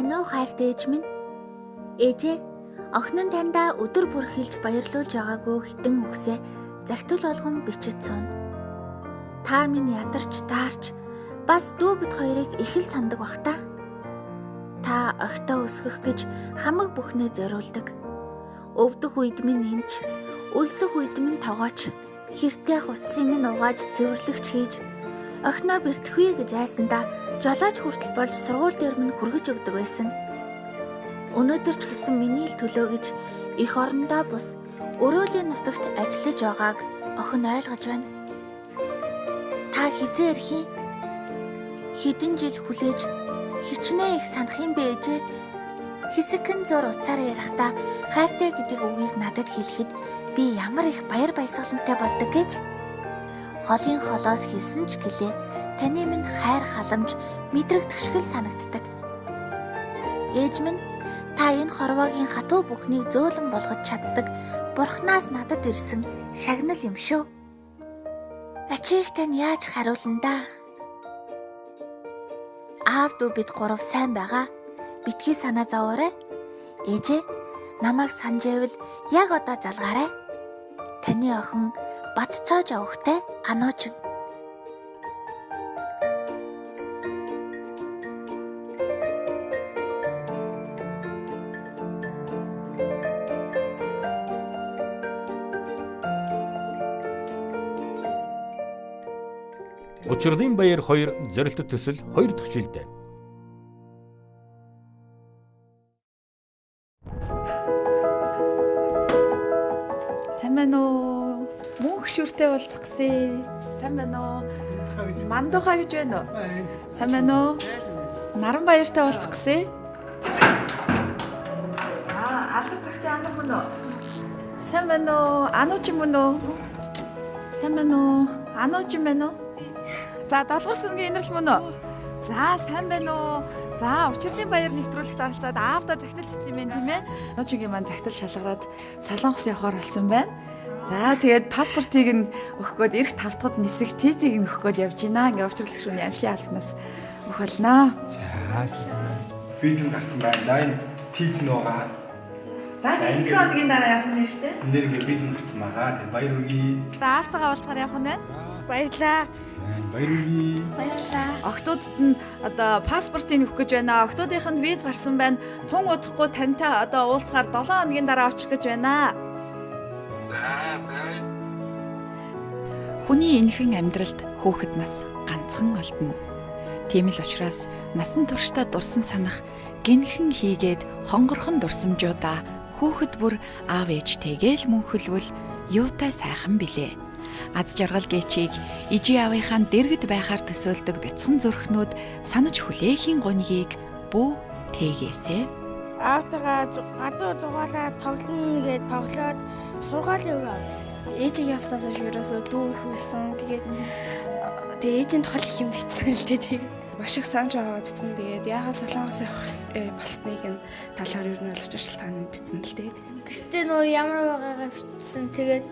байна уу хайртай ээж минь? Ээжээ, охин нь таньда өдөр бүр хэлж баярлуулж байгаагүй хитэн үгсээ захидал болгон бичиж сууна. Та минь ядарч таарч бас дүү бид хоёрыг их л сандаг бах та. Та огтоо өсгөх гэж хамаг бүхнээ зориулдаг. Өвдөх үед минь нэмж, өлсөх үед минь тогооч, хэртэй хувцсыг минь угааж цэвэрлэгч хийж, охиноо бэртгэвэ гэж айсандаа жолооч хүртэл болж сургууль дээр минь хүргэж өгдөг байсан. Өнөөдөр ч гэсэн миний л төлөө гэж их орондоо бус өрөөлийн нутагт ажиллаж байгааг охин ойлгож байна. Та хизээ ирэх юм? Хэдэн жил хүлээж хичнээн их санах юм бэ ээжээ? Хэсэгхэн зур уцаараа ярихдаа хайртай гэдэг үгийг надад хэлэхэд би ямар их баяр баясгалантай болдог гэж. Холын холоос хэлсэн ч гэлээ таны минь хайр халамж мэдрэгдэх шиг л санагддаг. Ээж минь, та энэ хорвоогийн хатуу бүхнийг зөөлөн болгож чаддаг Бурханаас надад ирсэн шагнал юм шүү. Ачийг тань яаж хариулна да? Аав дүү бид гурав сайн байгаа. Битгий санаа зовоорой. Ээжээ, намайг санджээвэл яг одоо залгаарай. Таны охин бадцоож авахтай ануучин. Uchraliin bayar 2 зорилттой төсөл 2 дахь жилдээ. Сайн байна уу? Мөнх шүртэй болцох гэсэн. Сайн байна уу? Мандуха гэж байна уу? Сайн байна уу? Наран баяртай болцох гэсэн. Алдар цагтын анар мөн үү? Сайн байна уу? Анууч юм мөн үү? Сайн байна уу? Анууч юм байна уу? За, долгор сүргийн инэрл мөн үү? За, сайн байна уу? За, Учралин баяр нэвтрүүлэгт оролцоод аавдаа захидал хийсэн юм байна тийм ээ. Нуучингийн маань захидал шалгараад Солонгос явахаар болсон байна. За, тэгээд паспортыг нь өгөх гээд эрх тавтахад нисэх тезийг нь өгөх гээд явж байна. Ингээ өвчрөлт гүшүүний аншлын албанаас өгөх болноо. За. Визэн гарсан байна. За, энэ тийз нь байгаа. За, энэ хоногийн дараа явах нь шүү дээ. Энд дээр ингээ визэн гарсан байгаа. Тэгээд баяр хүргэе. Аавтайгаа уулзахаар явах нь байна. Баярлаа. Баяр хүргэе. Баярлалаа. Октодод нь одоо паспортыг өгөх гэж байна. Октодынх нь виз гарсан байна. Тун удахгүй тантай одоо уулзахаар 7 хоногийн дараа очих гэж байна. Хүний энэхэн амьдралд хөөхд нас ганцхан олдно. Тийм л учраас насан туршдаа дурсан санах гинхэн хийгээд хонгорхон дурсамжуудаа хөөхд бүр аав ээжтэйгээ л мөнхөлвөл юутай сайхан билээ. Аз жаргал гэчийг ижи аавынхаа дэргэд байхаар төсөөлдөг бяцхан зүрхнүүд санаж хүлээхийн гуньгийг бүү тэгээсэ. Аавтайгаа гадуу зугаалаад тоглоно гэж тоглоод сургаалын өг. Ээжийг явснаас хойш ерөөсөө дүү их байсан. Тэгээд ээжинд хол их юм бичсэн л дээ. Маш их санаж байгаа бичсэн. Тэгээд яагаад Солонгос явах болсныг нь талаар ер нь ойлгож ажиллагааны бичсэн л дээ. Гэхдээ нөө ямар байгаагаа бичсэн. Тэгээд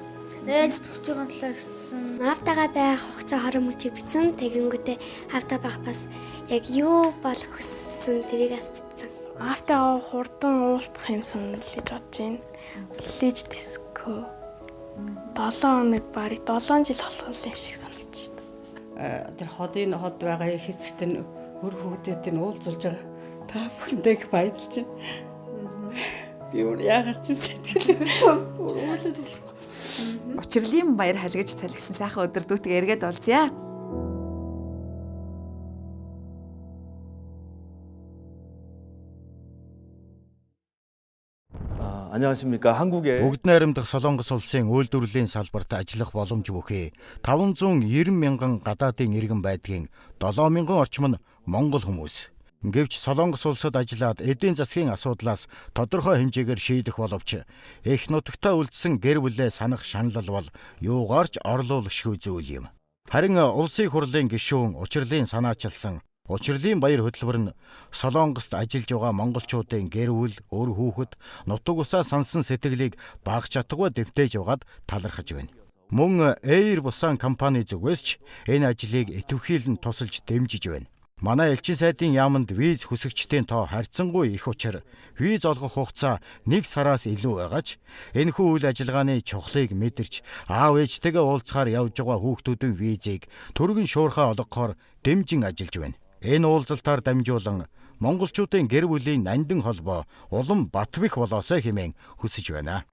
нээс төгчгийн талаар бичсэн. Аавтайгаа байх хугацаа хорон мөчийг бичсэн. Тэгэнгүүтээ аавтай байх бас яг юу болох хүссэн тэрийг бас бичсэн. Аавтайгаа хурдан уулзах юмсан л гэж бодож байна. Лиж диско 7 хоног барыг 7 жил болох юм шиг санагдаж байна. Тэр холын холд байгаа хэсэгт нь өр хөвгдөд нь уулзуулж байгаа. Та бүхэндээ их баярлж байна. Би яагаад ч юм сэтгэл уулзаад болохгүй. Учралин баяр халигж цалгисан сайхан өдөр дүүтгээ эргээд уулзъя. 안녕하십니까. 한국의 Бүгд найрамдах Солонгос улсын үйлдвэрлэлийн салбарт ажиллах боломж бүхий 590 мянган гадаадын иргэн байдгийн 7 мянган орчим нь монгол хүмүүс. Гэвч Солонгос улсад ажиллаад эдийн засгийн асуудлаас тодорхой хэмжээгээр шийдэх боловч их нутагтаа үлдсэн гэр бүлээ санах шаналл бол юугаарч орлуулшгүй зүйл юм. Харин улсын хурлын гишүүн Учралин санаачилсан Uchraliin баяр хөтөлбөр нь Солонгост ажиллаж байгаа монголчуудын гэр бүл, өр хүүхэд, нутаг усаа сансан сэтгэлийг багж чадахгүй дэвтээж яваад талархаж байна. Мөн Air бусан компани зүгээс ч энэ ажлыг идэвхжүүлэн тусалж дэмжиж байна. Манай элчин сайдын яамд виз хүсэгчдийн тоо харьцангуй их учраас виз олгох хугацаа 1 сараас илүү байгаач энэхүү үйл ажиллагааны чухлыг мэдэрч аав ээжтэйгээ уулзахаар явж байгаа хүүхдүүдийн визийг түргэн шуурхаа олгохоор дэмжин ажиллаж байна. Энэ уулзалтаар дамжуулан монголчуудын гэр бүлийн нандин холбоо улам батбих болоосоо хэмээн хүсэж байна.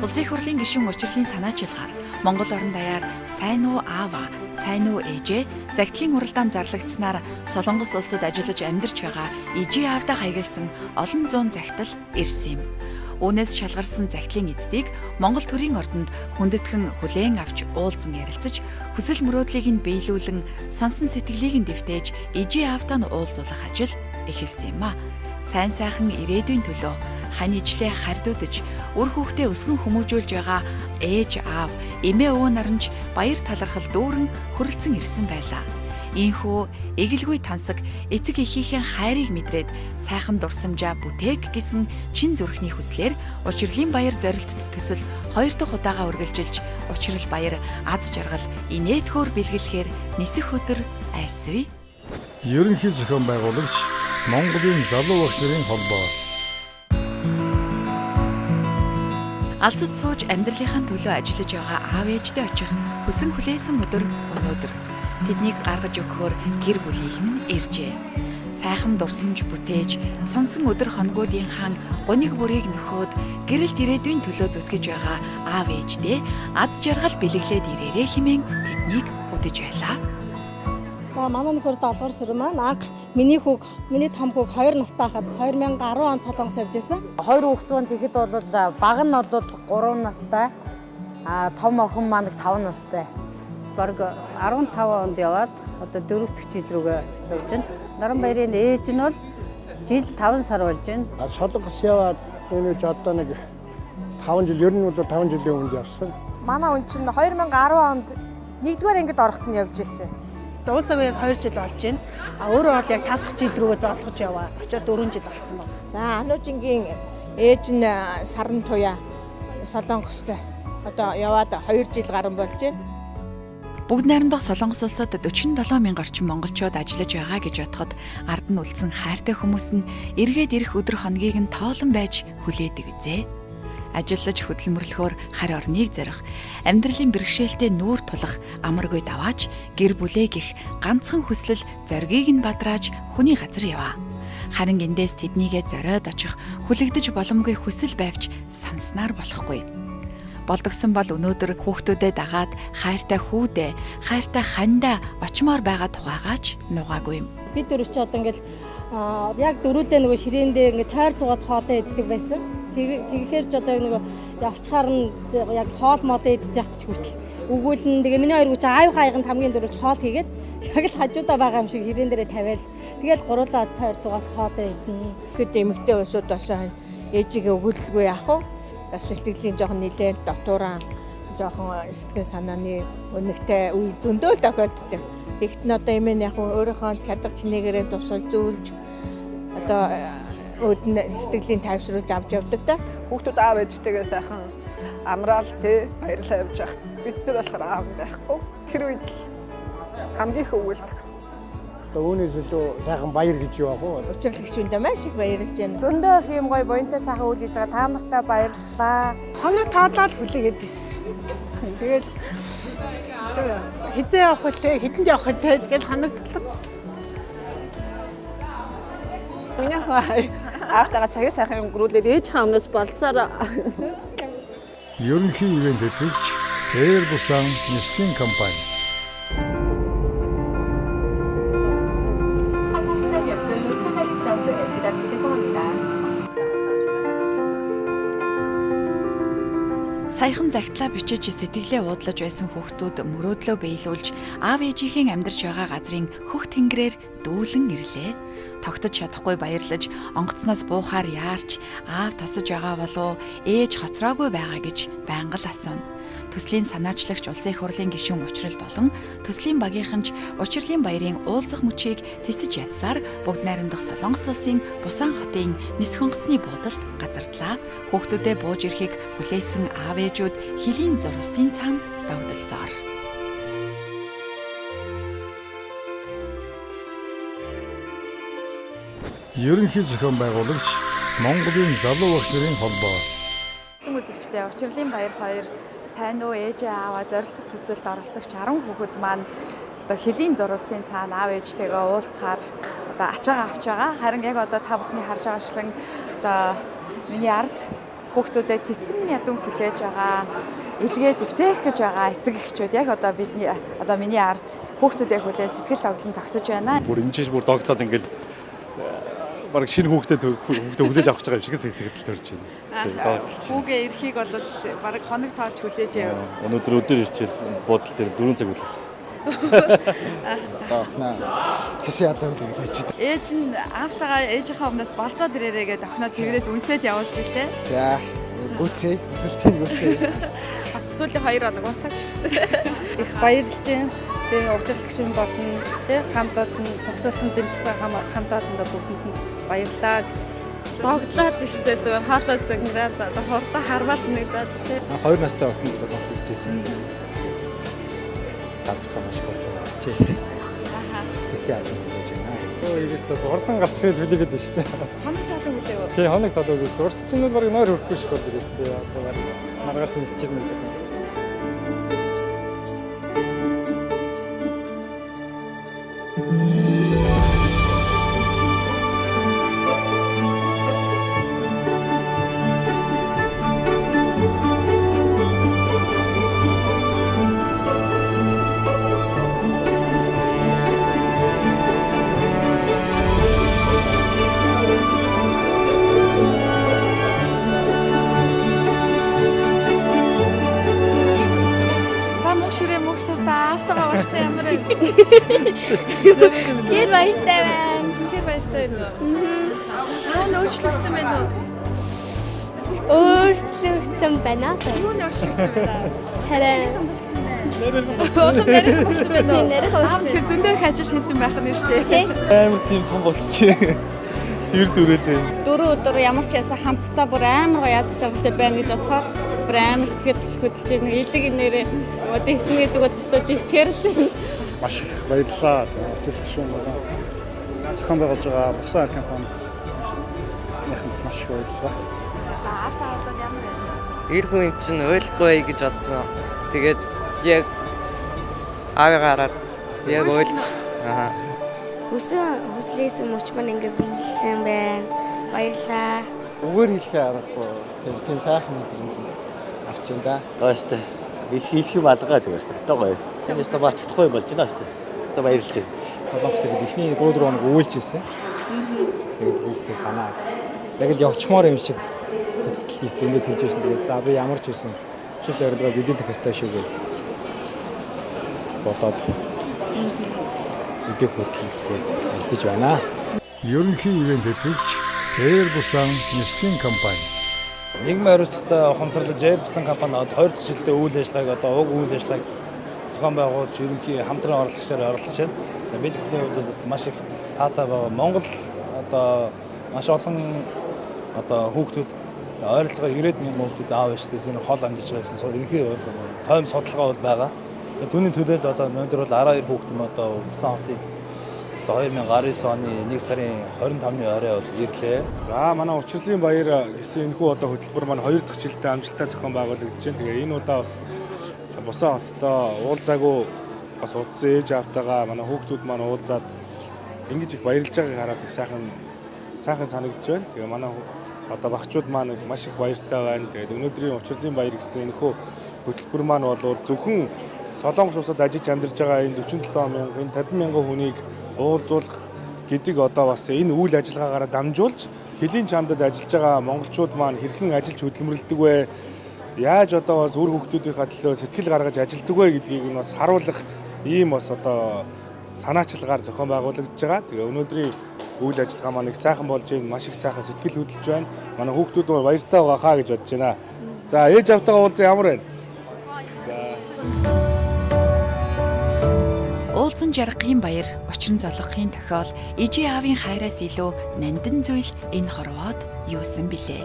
Улсын их хурлын гишүүн Учралин санаачилгаар Монгол орон даяар сайн уу аава, сайн уу ээжээ загтлын уралдаанд зарлагдсанаар Солонгос улсад ажиллаж амьдарч байгаа ижээ аавдаа хаягдсан олон зуун загтал ирсэн юм. Үүнээс шалгарсан загтлын эцдийг Монгол төрийн ордонд хүндэтгэн хүлээн авч уулзан ярилцаж хүсэл мөрөөдлийг нь биелүүлэн сонсон сэтгэлийг нь дэвтээж ижээ аавдаа нь уулзуулах ажил эхэлсэн юм а. Сайн сайхан ирээдүйн төлөө хань ижлээ хардуудаж үр хүүхдээ өсгөн хүмүүжүүлж байгаа ээж аав эмээ өвөө наранч баяр талархал дүүрэн хүрэлцэн ирсэн байлаа. Ийхүү эгэлгүй тансаг эцэг эхийнхээ хайрыг мэдрээд сайхан дурсамжаа бүтээг гэсэн чин зүрхний хүслээр Учралин баяр зорилтод төсөл 2 дахь удаага үргэлжилж Учрал баяр аз жаргал инээдхөөр бэлгэлэхээр нисэх өдөр айсвэ. Ерөнхий зохион байгуулагч Монголын залуу багш нарын холбоо. Алсад сууж амьдралынхаа төлөө ажиллаж байгаа аав ээжтэй очих хүсэн хүлээсэн өдөр өнөөдөр. Тэднийг гаргаж өгөхөөр гэр бүлийг нь иржээ. Сайхан дурсамж бүтээж, сонсон өдөр хоногуудынхаа гуниг бүрийг нөхөөд гэрэлт ирээдүйн төлөө зүтгэж байгаа аав ээжтэй аз жаргал бэлэглээд ирээрээ хэмээн тэднийг үдэж байлаа. Манай нөхөр 7 дугаар сар маань анх миний том хүүг 2 настай хахад 2010 он Солонгос явж байсан. 2 хүүхдүүд тэгэхэд бол баг нь бол 3 настай, том охин маань 5 настай. Бараг 15 онд яваад одоо 4 дахь жил рүүгээ явж байна. Наран баярын ээж нь бол жил 5 сар болж байна. Солонгос яваад энэ ч одоо нэг 5 жил, ер нь бол 5 жилийн өмнө явсан. Манай хүн чинь 2010 онд 1-р ангид ороход нь явж ирсэн. Уулзаагүй яг 2 жил болж байна. Өөрөө бол яг 5 дахь жил рүүгээ зоолгож яваа. Очоод 4 жил болсон байна. За Ануужингийн ээж нь Саран туяа Солонгост одоо яваад 2 жил гарсан болж байна. Бүгд найрамдах Солонгос улсад 47 мянган орчим монголчууд ажиллаж байгаа гэж бодоход ард нь үлдсэн хайртай хүмүүс нь эргээд ирэх өдөр хоногийг нь тоолон байж хүлээдэг үзээ. Ажиллаж хөдөлмөрлөхөөр харь орныг зорих, амьдралын бэрхшээлтэй нүүр тулах амаргүй даваач гэр бүлээ гих ганцхан хүслэл зоргийг нь бадрааж хүний газар яваа. Харин эндээс тэднийгээ зориод очих хүлэгдэж боломгүй хүсэл байвч санснаар болохгүй. Болдогсон бол өнөөдөр хүүхдүүдэд дагаад хайртай хүүдээ, хайртай хандаа очимоор байгаа тухайгаач нугаагүй юм. Бид дөрөв чи одоо ингээл яг дөрүүлээ нөгөө ширээндээ ингээд тойр цугаад хоолоо иддэг байсан. Тэгэхээр ч одоо нөгөө явчаар нь яг хоол модоо идэж яхад ч хүртэл өгүүлэн тэгээ миний хоёр хүч аав хайганд хамгийн дөрөвч хоол хийгээд яг л хажуудаа байгаа юм шиг ширээн дээрээ тавиал тэгэл гурлаа тойр цугаад хоолоо идэнэ. Тэгэхэд эмэгтэй усуд бас ээжигээ өгүүлэлгүй яах вэ? Бас сэтгэлийн жоохон нэлээд дотуураа жоохон сэтгэл санааны өнөгтэй үе зөндөө тохиолддог. Тэгэхэд нь одоо эмээ яг өөрийнхөө чадах чинээгээрээ тусал зүүлж одоо өөдөн сэтгэлийн тайвшруулж авч явдаг да. Хүүхдүүд аав ээжтэйгээ сайхан амраал баярлаа явж явах. Бид нар болохоор аав байхгүй. Тэр үед хамгийн их өгүүлдэг. Үүнээс илүү сайхан баяр гэж юу аа. Учрал гişүндээ маш их баярлж байна. Зөндөө их юм гоё буянтай сайхан үйл хийж байгаа та нартай баярлалаа. Хоног тоодлаад хүлээгээд ирсэн. Тэгэл хэдэн явах вэ? Хэдэнд явах вэ? Тэгэл хоног талцсан. Миний аавтайгаа цагийг сайхан өнгөрүүлээд ээж хаамнаас болцоороо. Ерөнхий ивент хөтлөгч Airbus-ын нислэгийн компани. Саяхан загтлаа бичиж сэтгэлээ уудлаж байсан хүүхдүүд мөрөөдлөө биелүүлж аав ээжийнхээ амьдарч байгаа газрын хөх тэнгэрээр дүүлэн ирлээ. Тогтож чадахгүй баярлаж онгоцноос буухаар яарч аав тосож байгаа болов ээж хоцроогүй байгаа гэж байнга л асууна. Төслийн санаачлагч улсын их хурлын гишүүн Учрал болон төслийн багийнхан ч Учралин баярын уулзах мөчийг тэсэж ядсаар бүгд найрамдах Солонгос улсын Бусан хотын нисэх онгоцны буудалд газардлаа. Хүүхдүүдэд бууж ирэхийг хүлээсэн аав ээжүүд хилийн зурвсын цаана давдалсаар. Ерөнхий зохион байгуулагч Монголын залуу багш нарын холбоо. Үзэгчтэй Учралин баяр 2 сайн уу ээжээ аваа зорилттой төсөлд оролцогч 10 хүүхэд маань одоо хөлийн зурвсын цаана аав ээжтэйгээ уулзахаар одоо ачаагаа авч байгаа. Харин яг одоо та бүхний харж байгаачлан одоо миний ард хүүхдүүдэд тесэн ядуу хүлээж байгаа. Илгээ дэвтээх гэж байгаа эцэг эхчүүд яг одоо миний ард хүүхдүүдээ хүлээн сэтгэл тогтлон зогсож байна. Бүр энэ ч бүр догтлоод ингээд бараг шинэ хүүхдэд хүлээж авах гэж байгаа юм шиг сэтгэл төрж байна. Хүүгээ эрхийг бол бараг хоног тоож хүлээж яв. Өнөөдөр өдөр ирчээл буудлын дээр 4 цаг үлээ. Тэсээ ядуу гэж. Ээж нь аавтайгаа ээжийнхээ өмнөөс болцоод ирээрээ гэдэг охиноо тэрвэрэд үнслээд явуулж ирлээ. За гүцээ өсөлтийн гүцээ. Сүүлийн 2 хоног унтаг шүү дээ. Их баярлж байна. Тэгээ уучлал гишүүн болно. Тэг хамт олон тусалсан дэмжлэг хамт олондоо бүгдэнд нь баярлалаа гэж. Догтлоо л шүү дээ. Зүгээр хаалаа загнараад одоо хурдан хармаар санагдаад тий. 2 настай охин гэж бодож ирсэн. Тавцаа маш болдог гарчээ. Тэсээ ядуу гэж байна. Ерөөсөө хурдан гарч ирээд хүлээгээд байна шүү дээ. Хоног талаа хүлээв. Тий, хоног талаа хүлээв. Урдчин нь баг нойр хөрөхгүй шиг бол ерөөсөө одоо маргааш нисэж ирнэ гэж байна. Тэр баяртай байна. Тэр баяртай байна уу? Аа өөрчлөгдсөн байна уу? Өөрчлөгдсөн байна. Юу нь өөрчлөгдсөн байна? Царай. Одоо нэрх болсон байна уу? Нэрх Аав тэр зөндөө их ажил хийсэн байх нь шүү дээ. Амар тийм том болчихсон. Тэр дөрөлөө. 4 өдөр ямар ч ясаа хамтдаа бүр амар гоё язж жаргалтай байна гэж бодохоор бүр амар сэтгэл хөдлөж нэг элэг нэрээ дэвтэн гэдэг бол өстой дэвтэрлээ. Маш их баярлалаа. Учрал гишүүн болон зохион байгуулж байгаа бусан компани маш их баярлалаа. За автаа ямар байна? Ир хүн чинь ойлгохгүй гэж бодсон. Тэгээд яг аваараад яг ойлгож Хүслээс мөч маань ингээ биелсэн байна. Баярлаа. Үгээр хэлэхээ аргагүй. Тийм сайхан мэдрэмж авчихсан да. Гоостой. Хэлэх юм алгаа зүгээр шүү дээ. Гоё. Энэ ч бартахгүй болж байна шүү дээ. Өстө баярлж байна. Солонгостой ихний 3 хоног өвөлж ирсэн. Тэгээд хүүхдээ санаад яг л явчмаар юм шиг сэтгэл дэндээ төрж ирсэн. Тэгээд за би ямар ч ирсэн шил зорилгоо биелүүлэх ёстой шүү гэж бодоод үдээ хөтлөлгээд ажиллаж байна. Ерөнхий ивент хөтлөгч bayar-2 нислэгийн компани. Нийгмийн хариуцлагатай ухамсарлаж bayar-2 компани 2 жилдээ үйл ажиллагааг одоо уг үйл ажиллагааг зохион байгуулж ерөнхий хамтран оролцогчдоор оролцож байна. Бид бүхний хувьд бас маш их таатай байгаа. Монгол одоо маш олон одоо хүүхдүүд ойролцоогоор 90,000 хүүхдүүд аав ээжтээс энэ хол амьдарч байгаа гэсэн ерөнхий бол тойм судалгаа бол байгаа. Түүний төлөөл одоо өнөөдөр бол 12 хүүхдэн одоо Бусан хотод 2019 оны 1 сарын 25-ны орой бол ирлээ. За манай Учралин баяр гэсэн энэхүү одоо хөтөлбөр маань 2 дахь жилдээ амжилттай зохион байгуулагдаж байна. Тэгээ энэ удаа бас Бусан хоттой уулзаагүй бас удсан ээж аавтайгаа манай хүүхдүүд маань уулзаад ингэж их баярлж байгааг хараад их сайхан санагдж байна. Тэгээ манай одоо багчууд маань маш их баяртай байна. Тэгээд өнөөдрийн Учралин баяр гэсэн энэхүү хөтөлбөр маань бол зөвхөн Солонгос улсад ажиллаж амьдарч байгаа энэ 47,000 энэ 50,000 хүнийг уулзуулах гэдэг одоо бас энэ үйл ажиллагаагаараа дамжуулж хөлийн чандад ажиллаж байгаа монголчууд маань хэрхэн ажиллаж хөдөлмөрлөдөг вэ? Яаж одоо бас үр хүүхдүүдийнхээ төлөө сэтгэл гаргаж ажилладаг вэ гэдгийг нь бас харуулах ийм бас одоо санаачлагаар зохион байгуулагдж байгаа. Тэгээ өнөөдрийн үйл ажиллагаа маань их сайхан болж байна. Маш их сайхан сэтгэл хөдлөж байна. Манай хүүхдүүд маань баяртай байгаа хаа гэж бодож байна. За ээж автайгаа уулзсан ямар байна? Уул Алзан жаргахын баяр, учран золгохын тохиол ээжийн аавын хайраас илүү нандин зүйл энэ хорвоод юусан билээ.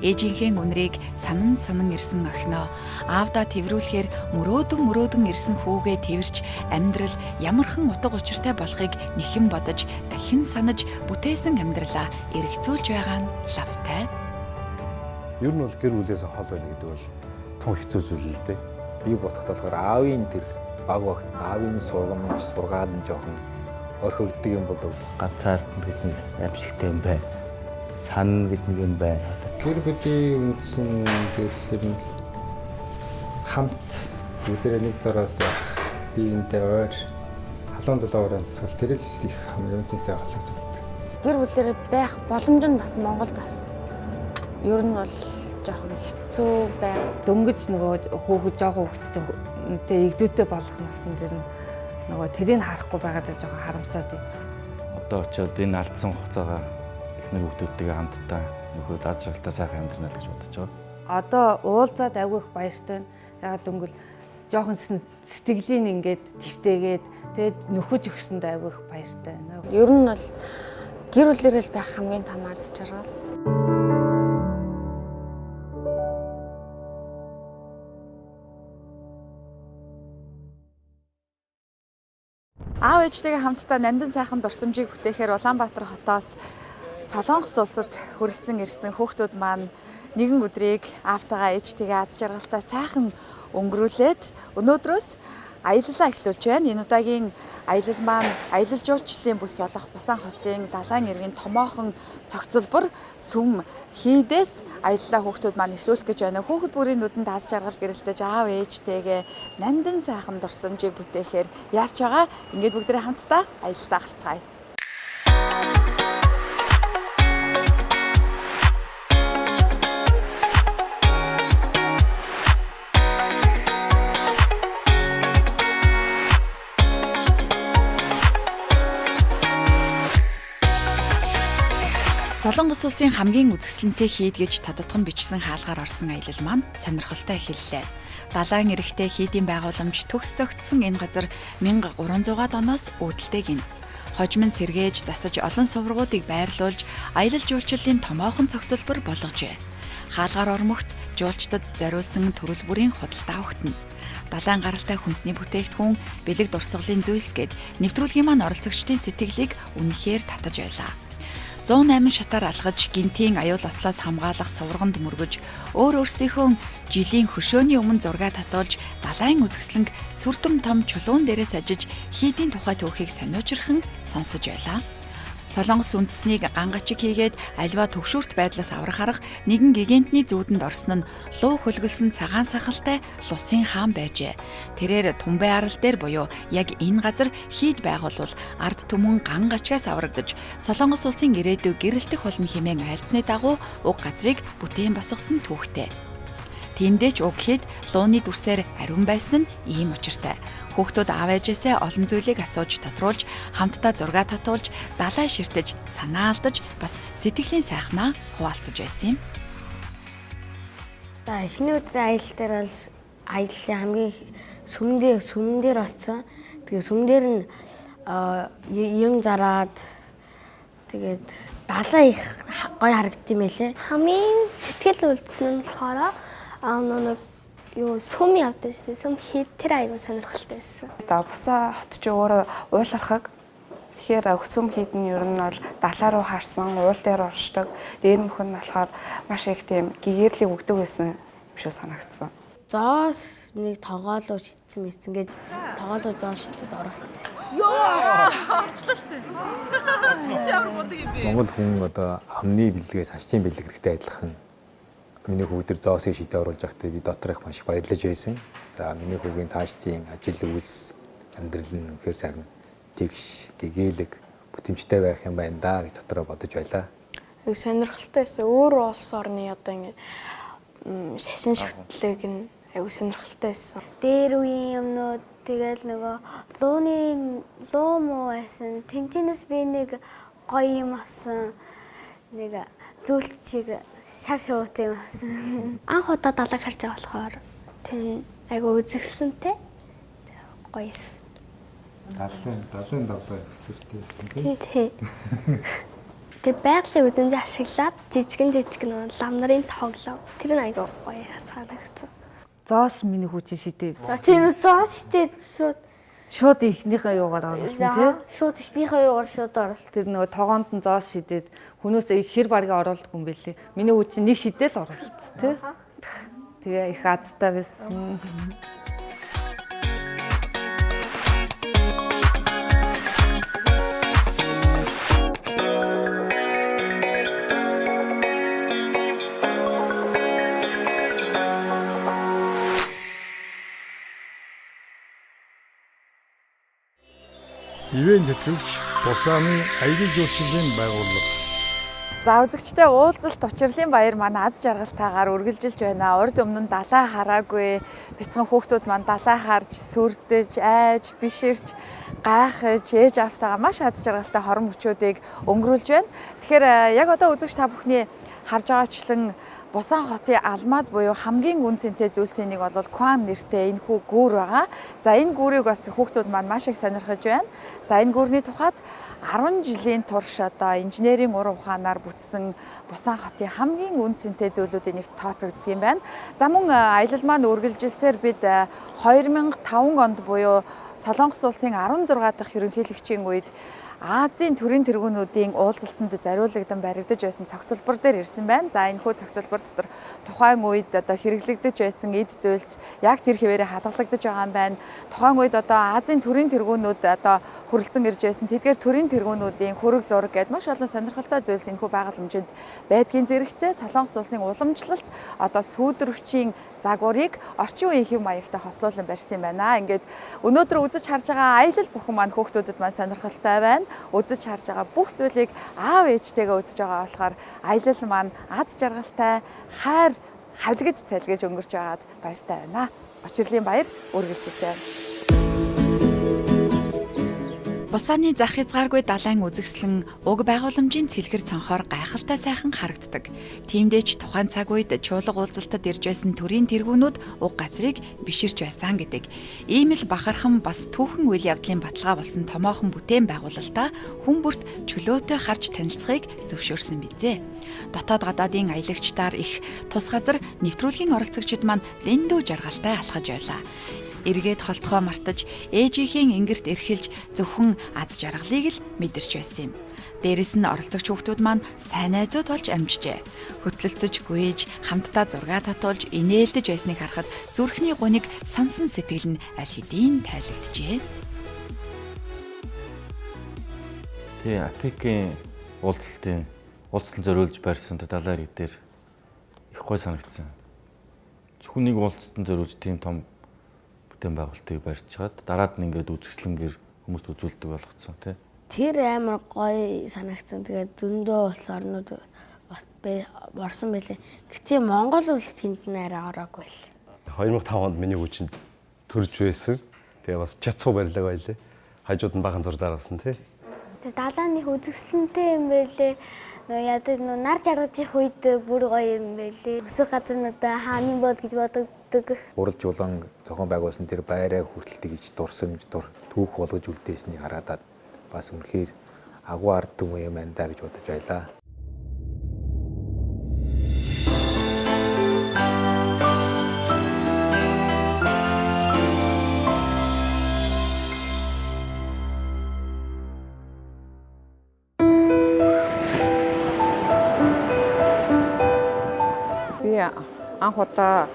Ээжийнхээ үнрийг санан ирсэн охиноо аавда тэрвүүлэхээр мөрөөдөн ирсэн хүүгээ тэрч амьдрал ямархан утга учиртай болохыг нэхэн бодож дахин санаж бүтээсэн амьдралаа эргэцүүлж байгаа нь лавтай. Ер нь бол гэр бүлээс хол байна гэдэг бол тун хэцүү зүйл л дээ. Би бодоход болохоор аавын тэр баг багт аавын сургамж сургаал нь жоохон орхигддаг юм болов. Ганцаар бидний амьсгалтай юм байна. Сан гэдэг юм байна. Гэр бүлийн үндсэн гэхэл нь хамт бүгдээ нэг дороос биеинтэй ойр халуун долоовор амьсгал тэр л их хамгийн үнцэнтэй болох гэж байна. Гэр бүлээр байх боломж нь бас Монголд бас ер нь бол жоохон хэцүү байна. Дөнгөж нөгөө хүүхэд жоохон хүүхэдтэй игдүүтэй болох насн дээр нөгөө тэрийг харахгүй байгаад жоохон харамсаад байд. Одоо очиод энэ алдсан хугацаагаа эхнэр хүүхдүүдтэйгээ хамтдаа нөхөд аж аргалтай сайхан амьдрна л гэж бодож байгаа. Одоо уулзаад авих баяртай. Ягаад дөнгөл жоохон сэтгэлийн ингээд твтэйгээд тэгээд нөхөж өгсөнд авих баяртай. Ер нь бол гэр бүлээрээ байх хамгийн том аз жаргал. Аав ээжтэйгээ хамтдаа нандин сайхан дурсамжийг бүтээхээр Улаанбаатар хотоос Солонгос улсад хүрэлцэн ирсэн хүүхдүүд маань нэгэн өдрийг аавтайгаа ээжтэйгээ аз жаргалтай сайхан өнгөрүүлээд өнөөдрөөс аяллаа эхлүүлж байна. Энэ удаагийн аялал маань аялал жуулчлалын бүс болох Бусан хотын далайн эргийн томоохон цогцлбор сүм хийдээс аяллаа хүүхдүүд маань эхлүүлэх гэж байна. Хүүхэд бүрийн нүдэнд аз жаргал гэрэлтэж аав ээжтэйгээ нандин сайхан дурсамжийг бүтээхээр яарч байгаа. Ингээд бүгдээ хамтдаа аялалтаа гарцгаая. Солонгос улсын хамгийн үзэсгэлэнтэй хийд гэж тодотгон бичсэн хаалгаар орсон аялал маань сонирхолтой эхэллээ. Далайн эрэгтэй хийдийн байгууламж төгс зөгтсөн энэ газар 1300-аад оноос үүдэлтэй гин. Хожим нь сэргээж засаж олон суврагуудыг байрлуулж аялал жуулчлалын томоохон цогцлбор болгожээ. Хаалгаар ормогц жуулчдад зориулсан төрөл бүрийн худалдаа өгтөнө. Далайн гаралтай хүнсний бүтээгдэхүүн, бэлэг дурсгалын зүйлс гээд нэвтрүүлгийн маань оролцогчдын сэтгэлийг үнэхээр татаж байлаа. 108 шатаар алхаж гинтийн аюул ослоос хамгаалах сувраганд мөргөж өөрсдийнхөө жилийн хөшөөний өмнө зураг татуулж далайн үзэсгэлэнг сүрдэм том чулуун дээрээс ажиж хийдийн тухай түүхийг сониучрхан сонсож байлаа. Солонгос үндэснийг гангачиг хийгээд альва төгшүүрт байдлаас аврах арга нэгэн гигантны зүүдэнд орсон нь луу хөлгөлсөн цагаан сахалтай Лусын хаан байжээ. Тэрээр Тумбай арал дээр буюу яг энэ газар хийд байгуулвал ард түмэн гангачгаас аврагдаж Солонгос улсын ирээдүй гэрэлтэх болно хэмээн айлцсны дагуу уг газрыг бүтээн босгосон түүхтэй. Тиймдээ ч уг хийд лууны дүрсээр ариун байсан нь ийм учиртай. Хүүхдүүд аав ээжээсээ олон зүйлийг асууж тодруулж, хамтдаа зураг татуулж, далай ширтэж, санаа алдаж, бас сэтгэлийн сайхнаа хуваалцаж байсан юм. Эхний өдрийн аялал дээр бол аяллаа хамгийн сүмэн дээр олцсон. Тэгээ сүмэн дээр нь юм зараад тэгээд далаа их гоё харагдсан байлээ. Хамгийн сэтгэл үлдсэн нь болохоор сүм явдаг шүү дээ. Сүм хийд тэр аягүй сонирхолтой байсан. Бусаа хот чи өөрөө уулархаг. Тэгэхээр сүм хийд нь ер нь бол далаа руу харсан, уул дээр оршдог. Дээр мөхөн нь болохоор маш их тийм гэгэрлийн өгдөг байсан юм шиг санагдсан. Зоос нэг тоогоолоо шидсэн мэт ингээд тоогоолоо зоос шидэд оролцсон. Орчлоо шүү дээ. Чи ямар бодог юм бэ? Монгол хүн одоо амны бэлгээс хачтын бэлэг хэрэгтэй адилхан. Миний хүүхдэр зоосыг шидэ оруулж байхдаа би дотор их маш баярлаж байсан. За миний хүүгийн цаашдын ажил үйлс амьдрал нь үнэхээр сайхан тэгш гэгээлэг бүтэмжтэй байх юм байна да гэж дотроо бодож байлаа. Сонирхолтойсэн өөр улс орны одоо ингэ шашин шүтлэг нь аюу сонирхолтойсэн. Дээр үеийн юмнууд тэгэл нөгөө луу муу байсан. Тэнцэнэс би нэг гоё юм авсан. Нэг зүйлчиг шар шуутай юм авсан. Анх удаа далайг харж байгаа болохоор тийм айгу үзэгсэнтэй гоёс. 70 хэсэртэй байсан тий. Тэр байгалийн үзмж ашиглаад жижигэн лам нарын тоглоом. Тэр нь айгүй гоё санагдсан. Зоос миний хүчин шидэв. За тийм зоос шидэв шууд ихнийхээ юугаар оруулсан тий. Шууд ихнийхээ юугаар шууд оруулсан. Тэр нөгөө тогоонд нь зоос шидэд хүнөөсөө хэр барга оруулдаггүй юм бэлээ. Миний хүчин нэг шидэл оруулсан тий. Тэгээ их азтай байсан. Ивэн тэтгэгч тусааны аялал жуулчлалын байгууллага. За үзэгчдээ уулзалт Учралин баяр маань аз жаргалтайгаар үргэлжилж байна. Урд өмнө нь далай хараагүй бяцхан хүүхдүүд маань далай харж, сүрдэж, айж, биширч, гайхаж, ээж автайгаа маш аз жаргалтай хорон мөчүүдийг өнгөрүүлж байна. Тэгэхээр яг одоо үзэгч та бүхний харж байгаачлан Бусан хотын алмаз буюу хамгийн үн цэнтэй зүйлсийн нэг бол Куан нэртэй энэхүү гүүр байгаа. За энэ гүүрийг бас хүүхдүүд маань маш их сонирхож байна. За энэ гүүрний тухайд 10 жилийн турш одоо инженерийн уран ухаанаар бүтсэн Бусан хотын хамгийн үн цэнтэй зүйлүүдийн нэг тооцогддог юм байна. За мөн аялал маань үргэлжилсээр бид 2005 онд буюу Солонгос улсын 16 дахь ерөнхийлөгчийн үед Азийн төрийн тэргүүнүүдийн уулзалтанд зориулагдсан баригдаж байсан цогцлбор дээр ирсэн байна. За энэхүү цогцлбор дотор тухайн үед одоо хэрэглэгдэж байсан эд зүйлс яг тэр хэвээрээ хадгалагдаж байгаа юм байна. Тухайн үед одоо Азийн төрийн тэргүүнүүд одоо хүрэлцэн ирж байсан. Тэдгээр төрийн тэргүүнүүдийн хөрөг зураг гэдээ маш олон сонирхолтой зүйлс энэхүү байгууламжинд байдгийн зэрэгцээ Солонгос улсын уламжлалт одоо сүйдрөвчийн загварыг орчин үеийн хэв маягтай хослуулан барьсан юм байна. Ингээд өнөөдөр үзэж харж байгаа аялал бүхэн маань хүүхдүүдэд маань сонирхолтой байна. Үзэж харж байгаа бүх зүйлийг аав ээжтэйгээ үзэж байгаа болохоор аялал маань аз жаргалтай, хайр халигж цалгиж өнгөрч байгаад баяртай байна. Учралин баяр үргэлжилж байна. Бусааны зах хязгааргүй далайн үзэгслэн уг байгууламжийн цэлгэр цонхоор гайхалтай сайхан харагддаг. Тиймдээч тухайн цаг үед чуулга уулзалтад ирж байсан төрийн тэргүүнүүд уг газрыг биширч байсан гэдэг. Ийм л бахархан бас түүхэн үйл явдлын баталгаа болсон томоохон бүтээн байгуулалтаа хүн бүрт чөлөөтэй харж танилцахыг зөвшөөрсөн бизээ. Дотоод гадаадын аялагчдаар их тус газар нэвтрүүлгийн оролцогчид маань дэндүү жаргалтай алхаж байлаа. Эргээд холтгоо мартаж ээжийнхээ ингэрт эрхэлж зөвхөн аз жаргалыг л мэдэрч байсан юм. Дээрэс нь оролцогч хүүхдүүд маань сайн найзууд болж амжжээ. Хөтлөлцөж гүйж хамтдаа зураг татуулж инээлдэж байсныг харахад зүрхний гуниг сансан сэтгэл нь аль хэдийн тайлгджээ. Тэгээ Апекийн уулзалтын зориулж барьсан далайн ирэг дээр их гой санагдсан. Зөвхөн нэг уулзалтанд зориулж тийм том бүтээн байгуулалтыг барьж чад дараад нь ингээд үзэсгэлэнгээр хүмүүст үзүүлдэг болгоцсон тий. Тэр амар гоё санагдсан. Тэгээд зөндөө улс орнууд борсон байлээ. Гэвч Монгол улс тэнд нэрээ ороогүй л. 2005 онд миний хүчинд төрж байсан. Тэгээ бас чацуу барилга байлээ. Хажууд нь бахан зур дараасан тий. Тэгээд далааны үзэсгэлэнтэй юм байлээ. Яадаг нар жаргаж их үед бүр гоё юм байлээ. Өсөх газар надаа хааны бод гэж бодогддог. Уралж улаан зохион байгуулсан тэр байраа хүртэл тэгж дурсамж түүх болгож үлдээснийг хараад бас үнэхээр агуу ард түмэн юм байна да гэж бодож байлаа. Анх удаа